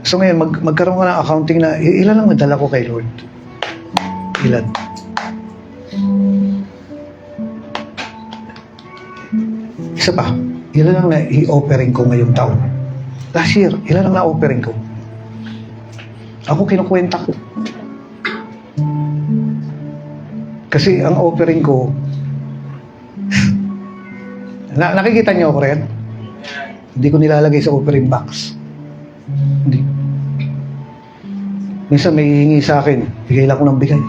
So ngayon, magkaroon ka ng accounting na ilan lang nadala ko kay Lord? Ilan? Isa pa, ilan lang na i-offering ko ngayong taon? Last year, ilan lang na-offering ko? Ako kinukwenta ko. Kasi ang offering ko, nakikita niyo ako rin? Hindi ko nilalagay sa offering box. Hindi. Minsan may hihingi sa akin, bigay lang ko ng bigay.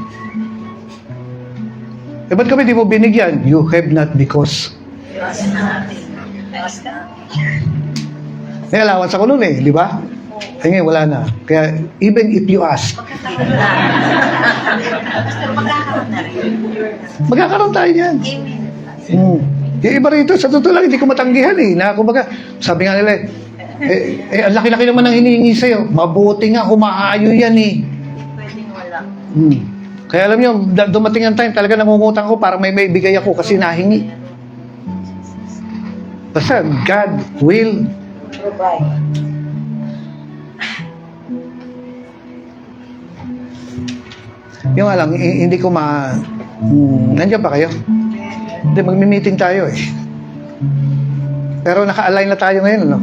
Ba't kami di mo binigyan? You have not because. May allowance ako noon di ba? Ay ngayon, wala na. Kaya, even if you ask, magkakaroon tayo yan. Yung iba rito, sa totoo lang, hindi ko matanggihan na kumbaga, sabi nga nila, ang laki-laki naman ang hinihingi sa'yo. Mabuti nga, humaayo yan Pwedeng wala. Kaya alam nyo, dumating ang time, talaga nangungutang ko para may bigay ako kasi nahingi. Basta, God will Provide. Yung nga lang, hindi ko nandiyan pa kayo? Hindi, magmi-meeting tayo Pero naka-align na tayo ngayon, ano?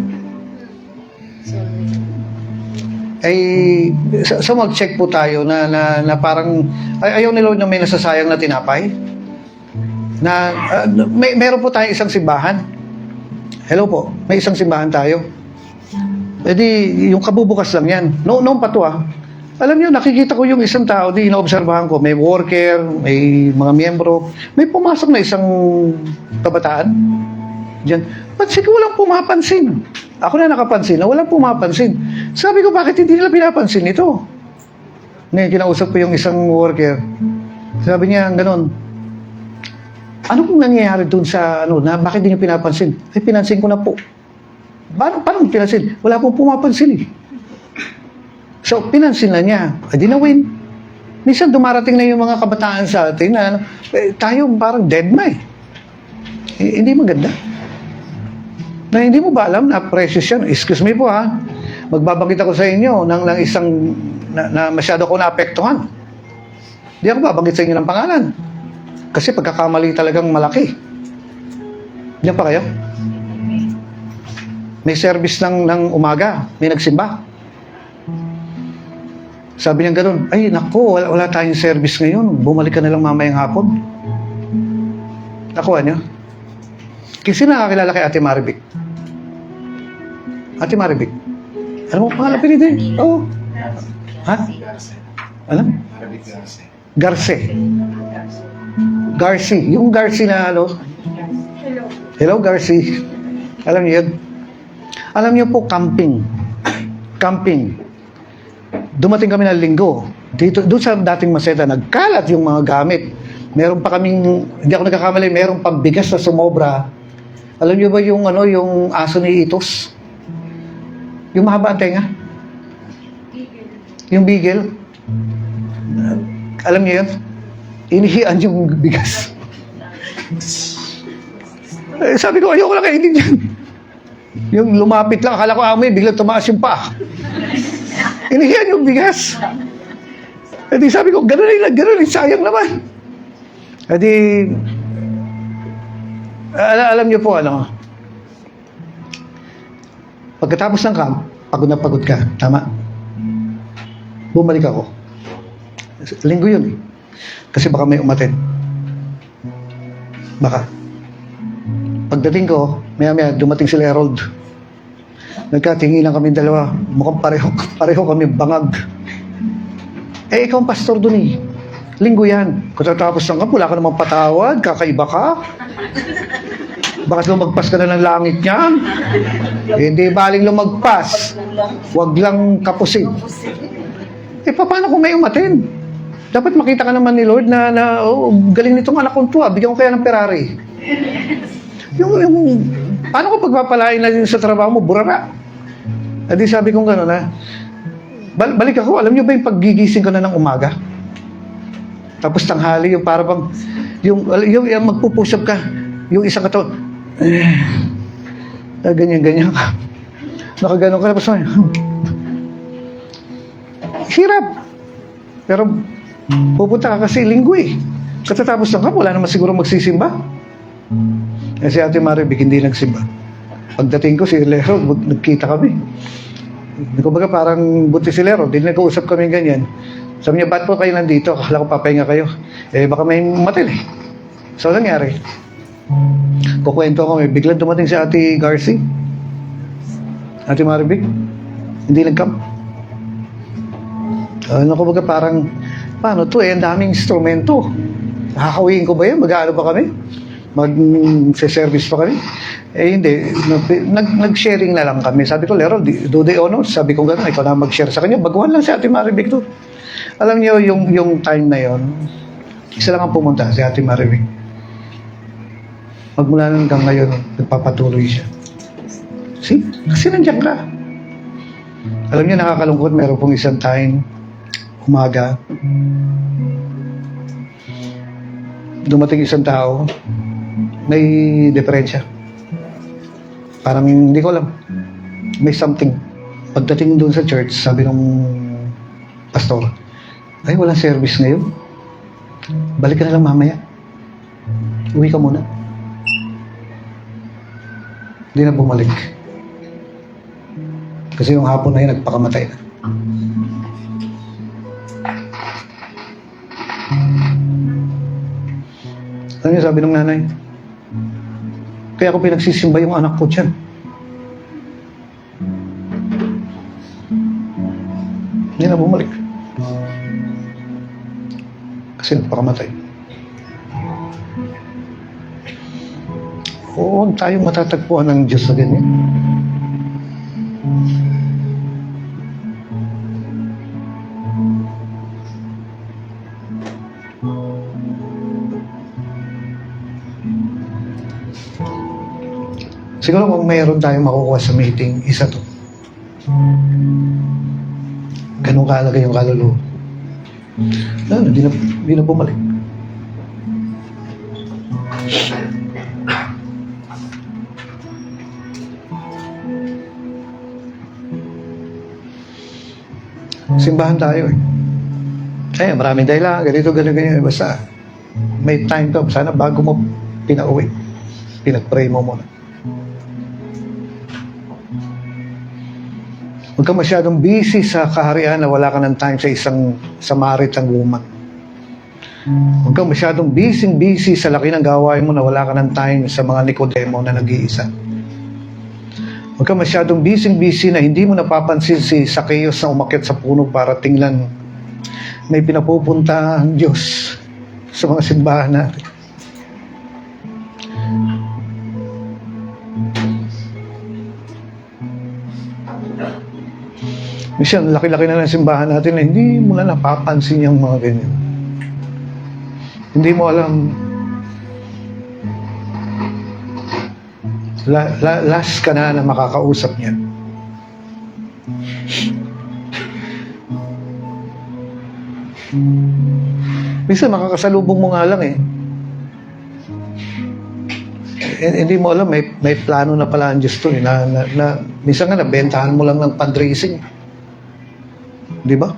So mag-check po tayo na parang, ayaw ni Lord na may nasasayang na tinapay? Meron po tayong isang simbahan. Hello po, may isang simbahan tayo. Yung kabubukas lang yan. Noon pa to Alam niyo, nakikita ko yung isang tao, inoobserbahan ko, may worker, may mga miyembro, may pumasok na isang kabataan. Diyan. Ba't siguro walang pumapansin? Ako na nakapansin na walang pumapansin. Sabi ko, bakit hindi nila pinapansin ito? Ngayon, kinausap ko yung isang worker. Sabi niya, ganun, ano pong nangyayari dun sa, na bakit hindi niyo pinapansin? Pinansin ko na po. Paano pinansin? Wala pong pumapansin So, pinansin na niya. Di na win. Minsan dumarating na yung mga kabataan sa atin na tayo parang dead na hindi maganda. Na hindi mo ba alam na precious yan? Excuse me po Magbabangkit ako sa inyo ng isang na masyado ko naapektuhan. Di ako babangkit sa inyo ng pangalan. Kasi pagkakamali talagang malaki. Diyan pa kayo? May service ng umaga. May nagsimba. Sabi niya gano'n, ay nako, wala tayong service ngayon. Bumalik ka na lang mamayang hapon. Nakuha niyo? Kasi nakakilala kay Ate Maribik. Ate Maribik. Alam mo pangalan pinili? Oo. Ha? Alam? Garce. Garci. Yung Garci na Hello, Garci. Alam niyo yun? Alam niyo po, camping. Camping. Dumating kami ng linggo. Doon sa dating Maceda, nagkalat yung mga gamit. Meron pa kaming, hindi ako nagkakamali, meron pang bigas na sumobra. Alam niyo ba yung, yung aso ni Itos? Yung mahaba ang tenga? Yung beagle? Alam niyo yun? Inihian yung bigas. Sabi ko, ayoko lang kainin yan. Yung lumapit lang, akala ko amoy, biglang tumaas yung paa. Inihiyan yung bigas. E di sabi ko, ganun lang, sayang naman. E di, alam niyo po, pagkatapos ng camp, pagod na pagod ka, tama? Bumalik ako. Linggo yun eh. Kasi baka may umatin. Baka. Pagdating ko, maya-maya, dumating si Lerold. Nagkatinginan kami dalawa. Mukhang pareho kami bangag. Eh, ikaw ang pastor dun eh. Linggo yan. Kung tatapos ng wala ka namang patawad, kakaiba ka. Bakit lumagpas ka na ng langit niyan? Eh, hindi baling lumagpas. Huwag lang kapusin. Eh, paano kung may umatin? Dapat makita ka naman ni Lord na galing nitong anak kong tuwa. Bigyan ko kaya ng Ferrari. Paano ko pagpapalain na yun sa trabaho mo? Burara. Adi sabi kong gano'n na, balik ako, alam niyo ba yung paggigising ko na ng umaga? Tapos tanghali, yung para bang, yung magpupush up ka, yung isang katawan, ganyan-ganyan ka. Nakaganon ka, tapos hirap. Pero pupunta ka kasi linggo eh. Katatapos lang ka, wala naman siguro magsisimba. Eh si Ate Maribik hindi nagsimba. Pagdating ko si Lero, nagkita kami. Kumbaga parang buti si Lero, hindi nag-uusap kami ganyan. Sabi niya, ba't po kayo nandito? Akala ko papahinga kayo. Eh baka may matil eh. So nangyari. Kukwento ko, biglang dumating si Ate Garci. Ate Maribik, hindi nag-camp. Kumbaga parang, paano to eh, ang daming instrumento. Nakakawiin ko ba yan? Mag-aano ba kami? Mag-service pa kami? Eh hindi, nag-sharing na lang kami. Sabi ko, Lero, do they honor? Sabi ko gano'n, ikaw na mag-share sa kanya. Baguhan lang si Ate Maribik to. Alam niyo, yung time na yon, isa lang ang pumunta, si Ate Maribik. Magmula na hanggang ngayon, nagpapatuloy siya. See? Kasi nandiyan ka. Alam niyo, nakakalungkot, meron pong isang time, umaga, dumating isang tao, may diferensya. Parang hindi ko alam. May something. Pagdating doon sa church, sabi nung pastor, ay walang service ngayon. Balik ka na lang mamaya. Uwi ka muna. Hindi na bumalik. Kasi yung hapon na yun, nagpakamatay na. Ano yung sabi ng nanay? Kaya ako pinagsisimba yung anak ko dyan. Hindi na bumalik. Kasi nagpakamatay. Oo, huwag tayong matatagpuan ng Diyos sa ganyan. Siguro kung mayroon tayong makukuha sa meeting, isa to. Ganun kahalaga yung kaluluwa. Hindi na bumalik. Simbahan tayo eh. Kaya maraming dahilan, ganito, ganyan. Basta may time ka, sana bago mo pinauwi, pinag-pray mo muna. Huwag ka masyadong busy sa kaharian na wala ka ng time sa isang Samaritan woman. Huwag ka masyadong busy sa laki ng gawain mo na wala ka ng time sa mga Nicodemo na nag-iisa. Huwag ka masyadong busy na hindi mo napapansin si Zacchaeus na umakyat sa puno para tingnan may pinapupunta ang Diyos sa mga simbahan natin. Minsan, laki-laki na ng simbahan natin na hindi mo na napapansin yung mga ganyan. Hindi mo alam. Last ka na makakausap niya. Minsan, makakasalubong mo nga lang eh. Hindi mo alam, may plano na pala ang Diyos to eh, na minsan nga nabentahan mo lang ng fundraising. Di ba?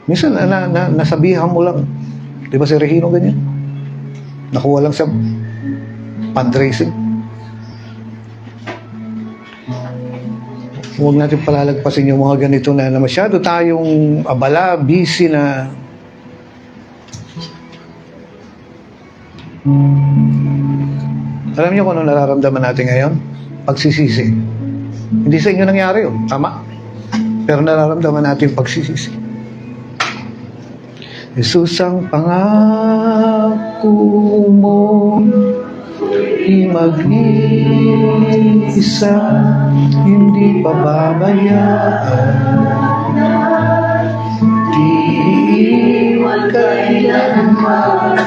Minsan nasabihan mo lang. Di ba si Regino ganyan? Nakuha lang sa fundraising. Huwag natin palalagpasin yung mga ganito na masyado tayong abala, busy na alam niyo kung ano nararamdaman natin ngayon? Pagsisisi. Hindi sa inyo nangyari yun. Tama. Pero nararamdaman natin yung pagsisisi. Jesus ang pangako mo, di mag-iisa, hindi pababayaan. Di iwan kailanman,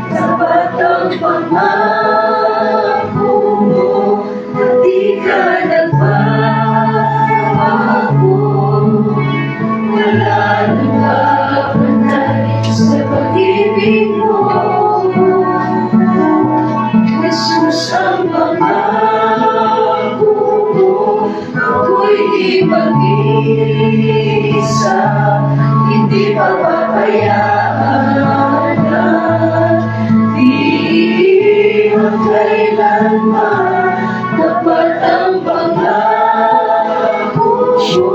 Sapat ang pangako mo, at di ka nagbabago. Wala nang kapantay sa pag-ibig mo. Jesus ang pangako mo, ako'y di mag-isa, hindi papabayaan. Kailanman dapat ang pangako mo,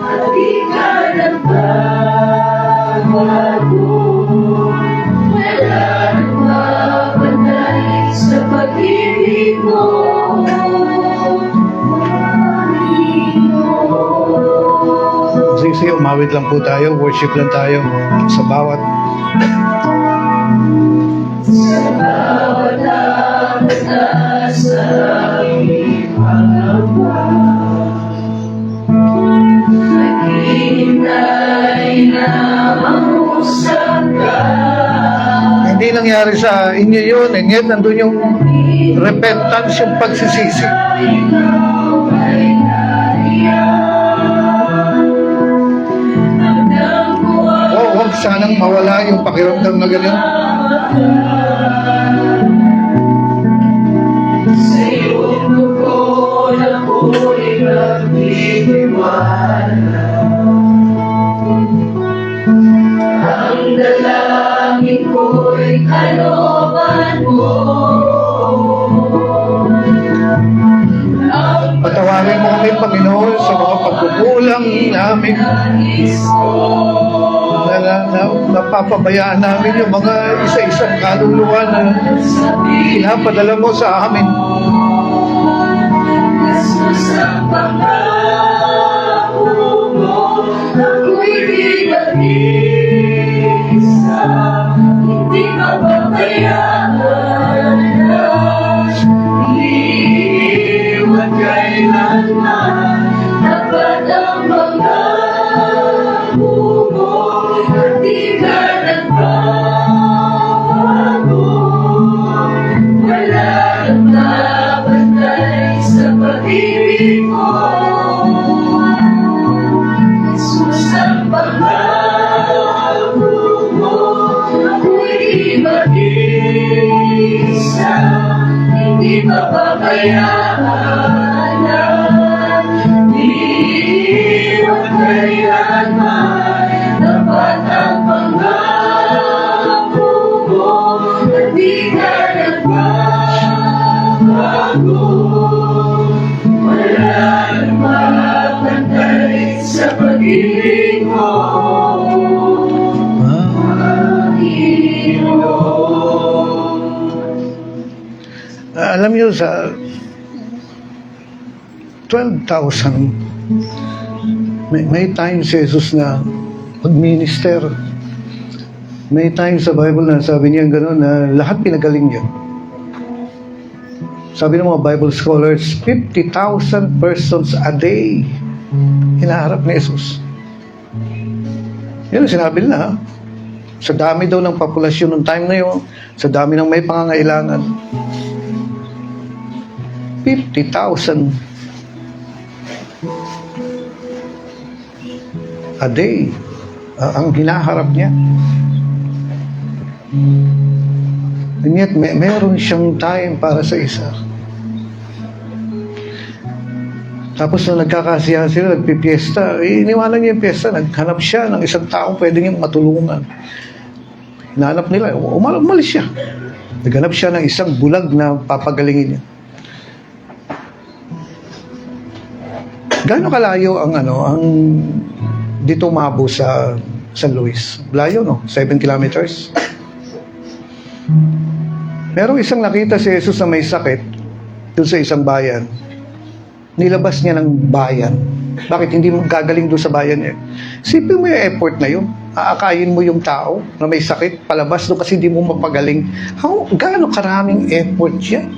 at di ka nagbabago. Wala nang mapantay sa pag-ibig mo. sige, umawit lang po tayo, worship lang tayo sa bawat bawat lakad na sa aming pangamba, naghihintay na mangusap ka. hindi nangyari sa inyo yun, and yet nandun yung repentance, yung pagsisisi. Ikaw ay nariyan. Hanggang buwan Oh, huwag sanang mawala yung pakiramdam na ganyan. sa iyong dugo na ako'y nagtitiwala. Ang dalangin ko'y kalooban mo. Ang Patawarin mo kami, Panginoon, sa mga pagkukulang namin, nais ko, na napapabayaan namin yung mga isa-isang kaluluwa na pinapadala mo sa amin. Jesus ang pangako mo, ako'y di mag-isa, hindi mapabayaan. Iiwan kailanman, dapat ang pangako mo, at di ka nagbabago. Wala nang mapantay sa pag-ibig mo. Jesus ang pangako mo, ako'y di mag-isa, hindi mapabayaan. Iiwan kailanman, dapat ang pangako mo, at di ka nagbabago. Wala nang mapantay sa pag-ibig mo, Panginoon. Alam niyo, sa 12,000, may time si Jesus na mag-minister. May time sa Bible na sabi niya gano'n na lahat pinagaling niya. Sabi ng mga Bible scholars, 50,000 persons a day hinaharap ni Jesus. Yun ang sinabi nila, ha? Sa dami daw ng populasyon ng time na yun, sa dami ng may pangangailangan, 50,000 a day ang hinaharap niya. And yet, meron siyang time para sa isa. Tapos nung nagkakasiyahan sila, nagpipiesta, iniwanan niya yung piyesta, naghanap siya ng isang taong pwede niyang matulungan. Hinahanap nila, umalis siya. Naghanap siya ng isang bulag na papagalingin niya. Gaano kalayo ang dito umabo sa San Luis? Layo, no? 7 kilometers. Merong isang nakita si Jesus na may sakit doon sa isang bayan. Nilabas niya ng bayan. Bakit hindi mo gagaling doon sa bayan niya? Sipin mo yung effort na yun. Aakayin mo yung tao na may sakit, palabas doon kasi hindi mo mapagaling. Gaano karaming effort yan?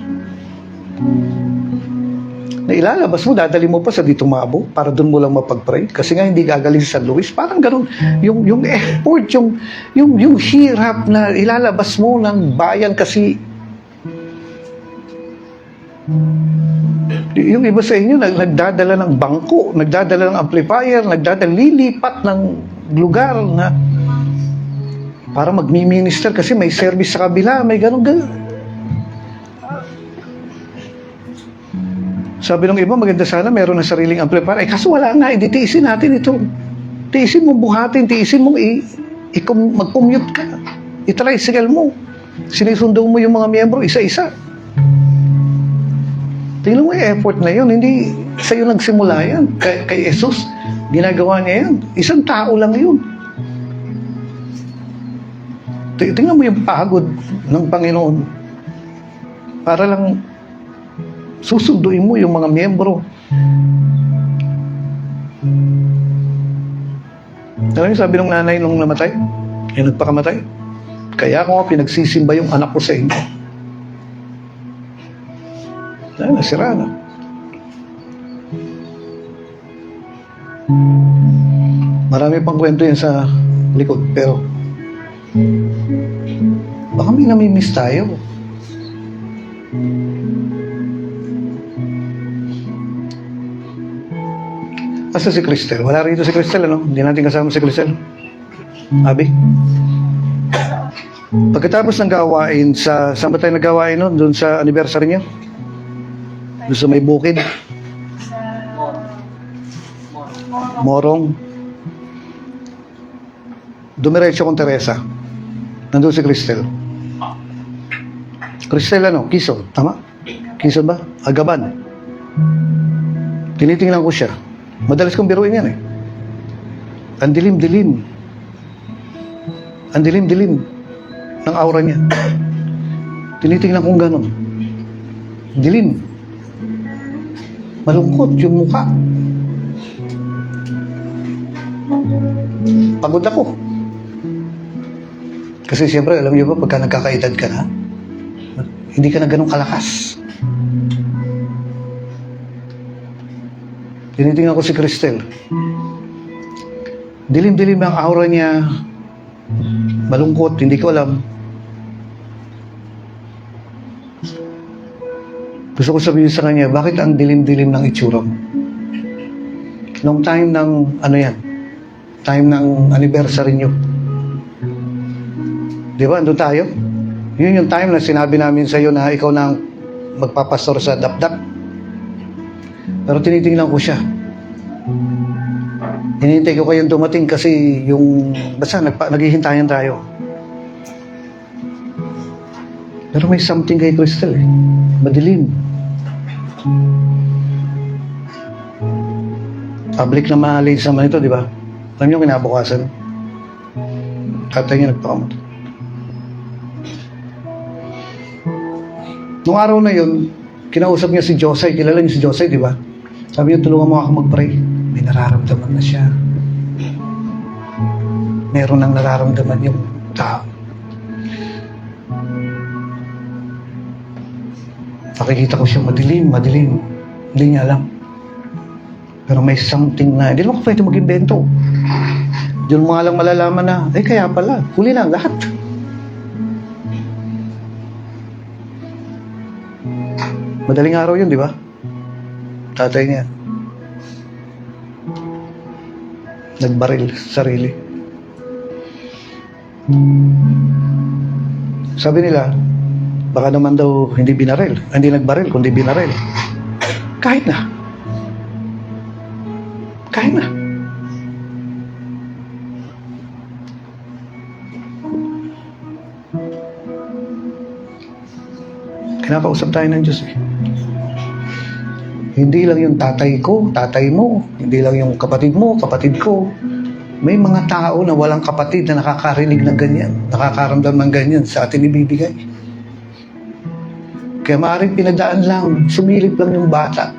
Na ilalabas mo, dadali mo pa sa dito mabo para doon mo lang mapag-pray. Kasi nga hindi gagaling sa San Luis. Parang ganun. Yung effort, yung hirap na ilalabas mo ng bayan kasi yung iba sa inyo, nagdadala ng bangko, nagdadala ng amplifier, lilipat ng lugar na para magmi-minister kasi may service sa kabila, may ganun. Sabi ng iba, maganda sana meron ng sariling amplifier. Kaso wala nga, tiisin natin ito. Tiisin mo buhatin, tiisin mo mag-commute ka. I-tricycle mo. Sinisundo mo yung mga miyembro, isa-isa. Tingnan mo yung effort na yun. Hindi sa'yo nagsimula yan. Kay Jesus, ginagawa niya yan. Isang tao lang yun. Tingnan mo yung pagod ng Panginoon. Para lang susunduin mo yung mga miyembro. Alam niyo, sabi ng nanay nung namatay, yung nagpakamatay, kaya ako pinagsisimba yung anak ko sa inyo. Nasira na. Marami pang kwento yan sa likod, pero baka may namimiss tayo. Asa si Cristel? Wala rito si Cristel, ano? Hindi natin kasama si Cristel. Abi? Pagkatapos ng gawain, saan ba tayo nagawain nun? Doon sa anniversary niya? Doon sa may bukid? Morong. Dumiretso kong Teresa. Nandun si Cristel. Cristel Quezon, tama? Quezon ba? Agaban. Tinitingnan ko siya. Madalas kong biruin yan eh. Ang dilim-dilim. Ang dilim-dilim ng aura niya. Tinitingnan kong ganon. Dilim. Malungkot yung mukha. Pagod ako. Kasi siyempre, alam niyo ba, pagka nagkakaedad ka na, hindi ka na ganun kalakas. Tinitingnan ko si Cristel. Dilim-dilim ang aura niya. Malungkot, hindi ko alam. Gusto ko sabihin sa kanya, bakit ang dilim-dilim ng itsura mo? Nung time ng, time ng anniversary niyo. Di ba, andun tayo? Yun yung time na sinabi namin sa iyo na ikaw na magpapastor sa Dapdap. Pero tinitingnan ko siya. Hinihintay ko kayong dumating kasi basta naghihintayan tayo. Pero may something kay Cristel eh. Madilim. Public na mahalin sa man ito, di ba? Alam niyo kinabukasan. Tatay niya nagpakamatay. Nung araw na yun, kinausap niya si Josay. Kilala niyo si Josay, di ba? Sabi niya, tulungan mo ako mag-pray. May nararamdaman na siya. Meron nang nararamdaman yung tao. Nakikita ko siya madilim. Hindi niya alam. Pero may something na, hindi naman ka pwede mag-invento. Diyan mo nga lang malalaman na, kaya pala, huli na ang lahat. Madaling araw yun, di ba? Tatay niya. Nagbaril sa sarili. Sabi nila, baka naman daw hindi binaril. Hindi nagbaril, kundi binaril. Kahit na. Kahit na. Kinakausap tayo ng Diyos eh. Hindi lang yung tatay ko, tatay mo. Hindi lang yung kapatid mo, kapatid ko. May mga tao na walang kapatid na nakakarinig ng ganyan, nakakaramdam ng ganyan sa atin ibibigay. Kaya maaaring pinadaan lang, sumilip lang yung bata.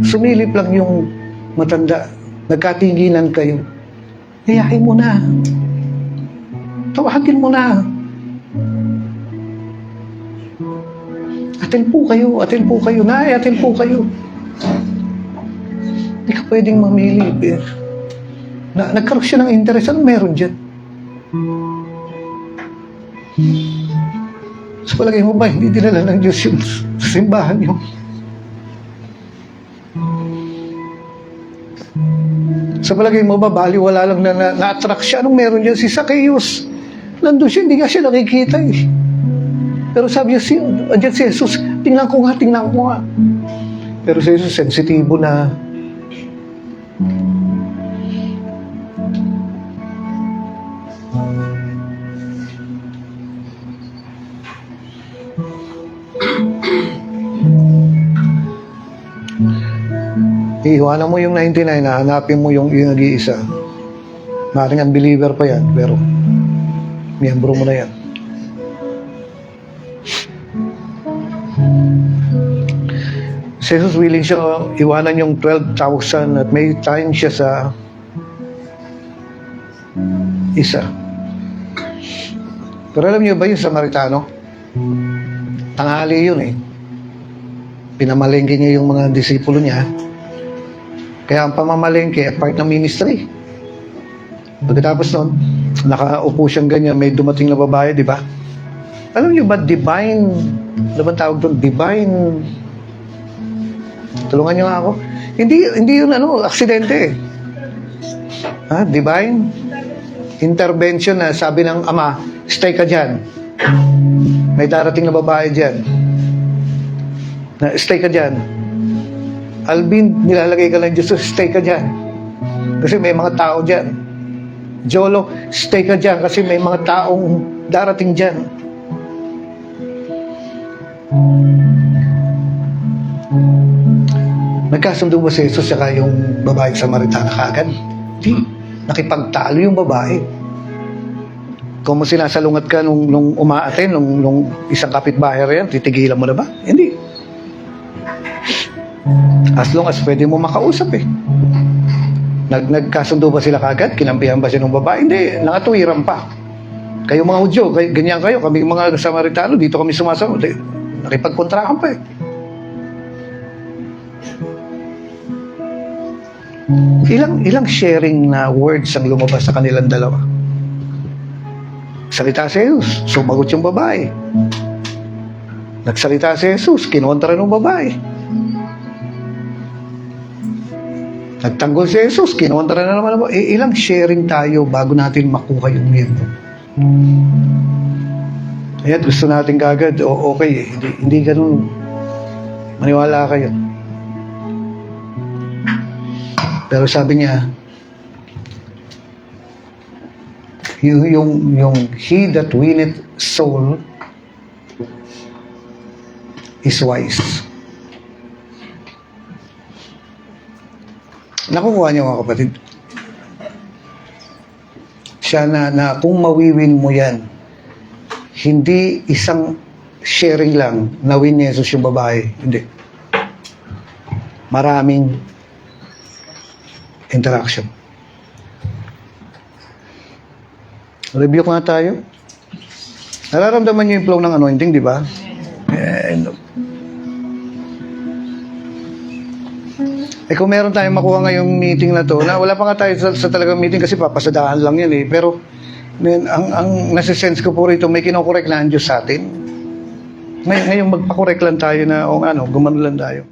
Sumilip lang yung matanda. Nagkatinginan kayo. Hayain mo na. Tawagin mo na. Atin po kayo, nay, atin po kayo. Hindi ka pwedeng mamili, pero nagkaroon siya ng interest. Anong meron dyan? Sa palagay mo ba, hindi dinala ng Diyos yung simbahan yung sa palagay mo ba, baliwala lang na na-attract siya? Anong meron dyan? Si Zacchaeus, nandun siya, hindi nga siya nakikita eh. Pero sabi niya, andyan si Jesus, tingnan ko nga. Pero si Jesus, sensitibo na. Iiwanan mo yung 99, hanapin mo yung nag-iisa. Maring unbeliever pa yan, pero miyembro mo na yan. Si Jesus willing siya iwanan yung 12,000 at may time siya sa isa. Pero alam niyo ba yung Samaritano? Tanghali yun eh. Pinamalengke niya yung mga disipulo niya. Kaya ang pamamalengke, part ng ministry. Pagkatapos nun, nakaupo siyang ganyan, may dumating na babae, di ba? Alam niyo ba, divine, ano ba tawag doon? Divine, tulungan niyo nga ako. Hindi yun aksidente. Divine intervention na sabi ng ama, stay ka dyan. May darating na babae dyan. Stay ka dyan. Alvin, nilalagay ka lang Diyos, stay ka dyan. Kasi may mga tao dyan. Jolo, stay ka dyan kasi may mga taong darating dyan. Nagkasundo ba si Jesus saka yung babae Samaritana kagad? Hindi. Nakipagtalo yung babae. Kung mo sinasalungat ka nung umaaten, nung isang kapitbahay yan, titigilan mo na ba? Hindi. As long as pwede mo makausap eh. Nagkasundo ba sila kagad? Kinampihan ba siya ng babae? Hindi. Nakatuwiran pa. Kayo mga Hudyo, ganyan kayo. Kami mga Samaritano, dito kami sumasama. Nakipagkontrakan pa eh. Ilang sharing na words ang lumabas sa kanilang dalawa. Salita si Jesus, sumagot yung babae. Nagsalita si Jesus, kinontra ng babae. Nagtanggol si Jesus, kinontra na naman. Ilang sharing tayo bago natin makuha yung miyembro. Kaya gusto natin kagad, okay, hindi ganun. Maniwala kayo. Pero sabi niya, yung he that winneth soul is wise. Nakukuha niyo mga kapatid. Siya na kung mawiwin mo yan, hindi isang sharing lang na win ni Jesus yung babae. Hindi. Maraming interaction. Review ko nga tayo. Nararamdaman niyo yung flow ng anointing, di ba? Eh kung meron tayong makuha ngayong meeting na to, na wala pa nga tayo sa talagang meeting kasi papasadahan lang yan eh. Pero ang nasisense ko po rito, may kinokorek na ang Diyos sa atin. Ngayon magpakorek lang tayo na, o ano, gumano lang tayo.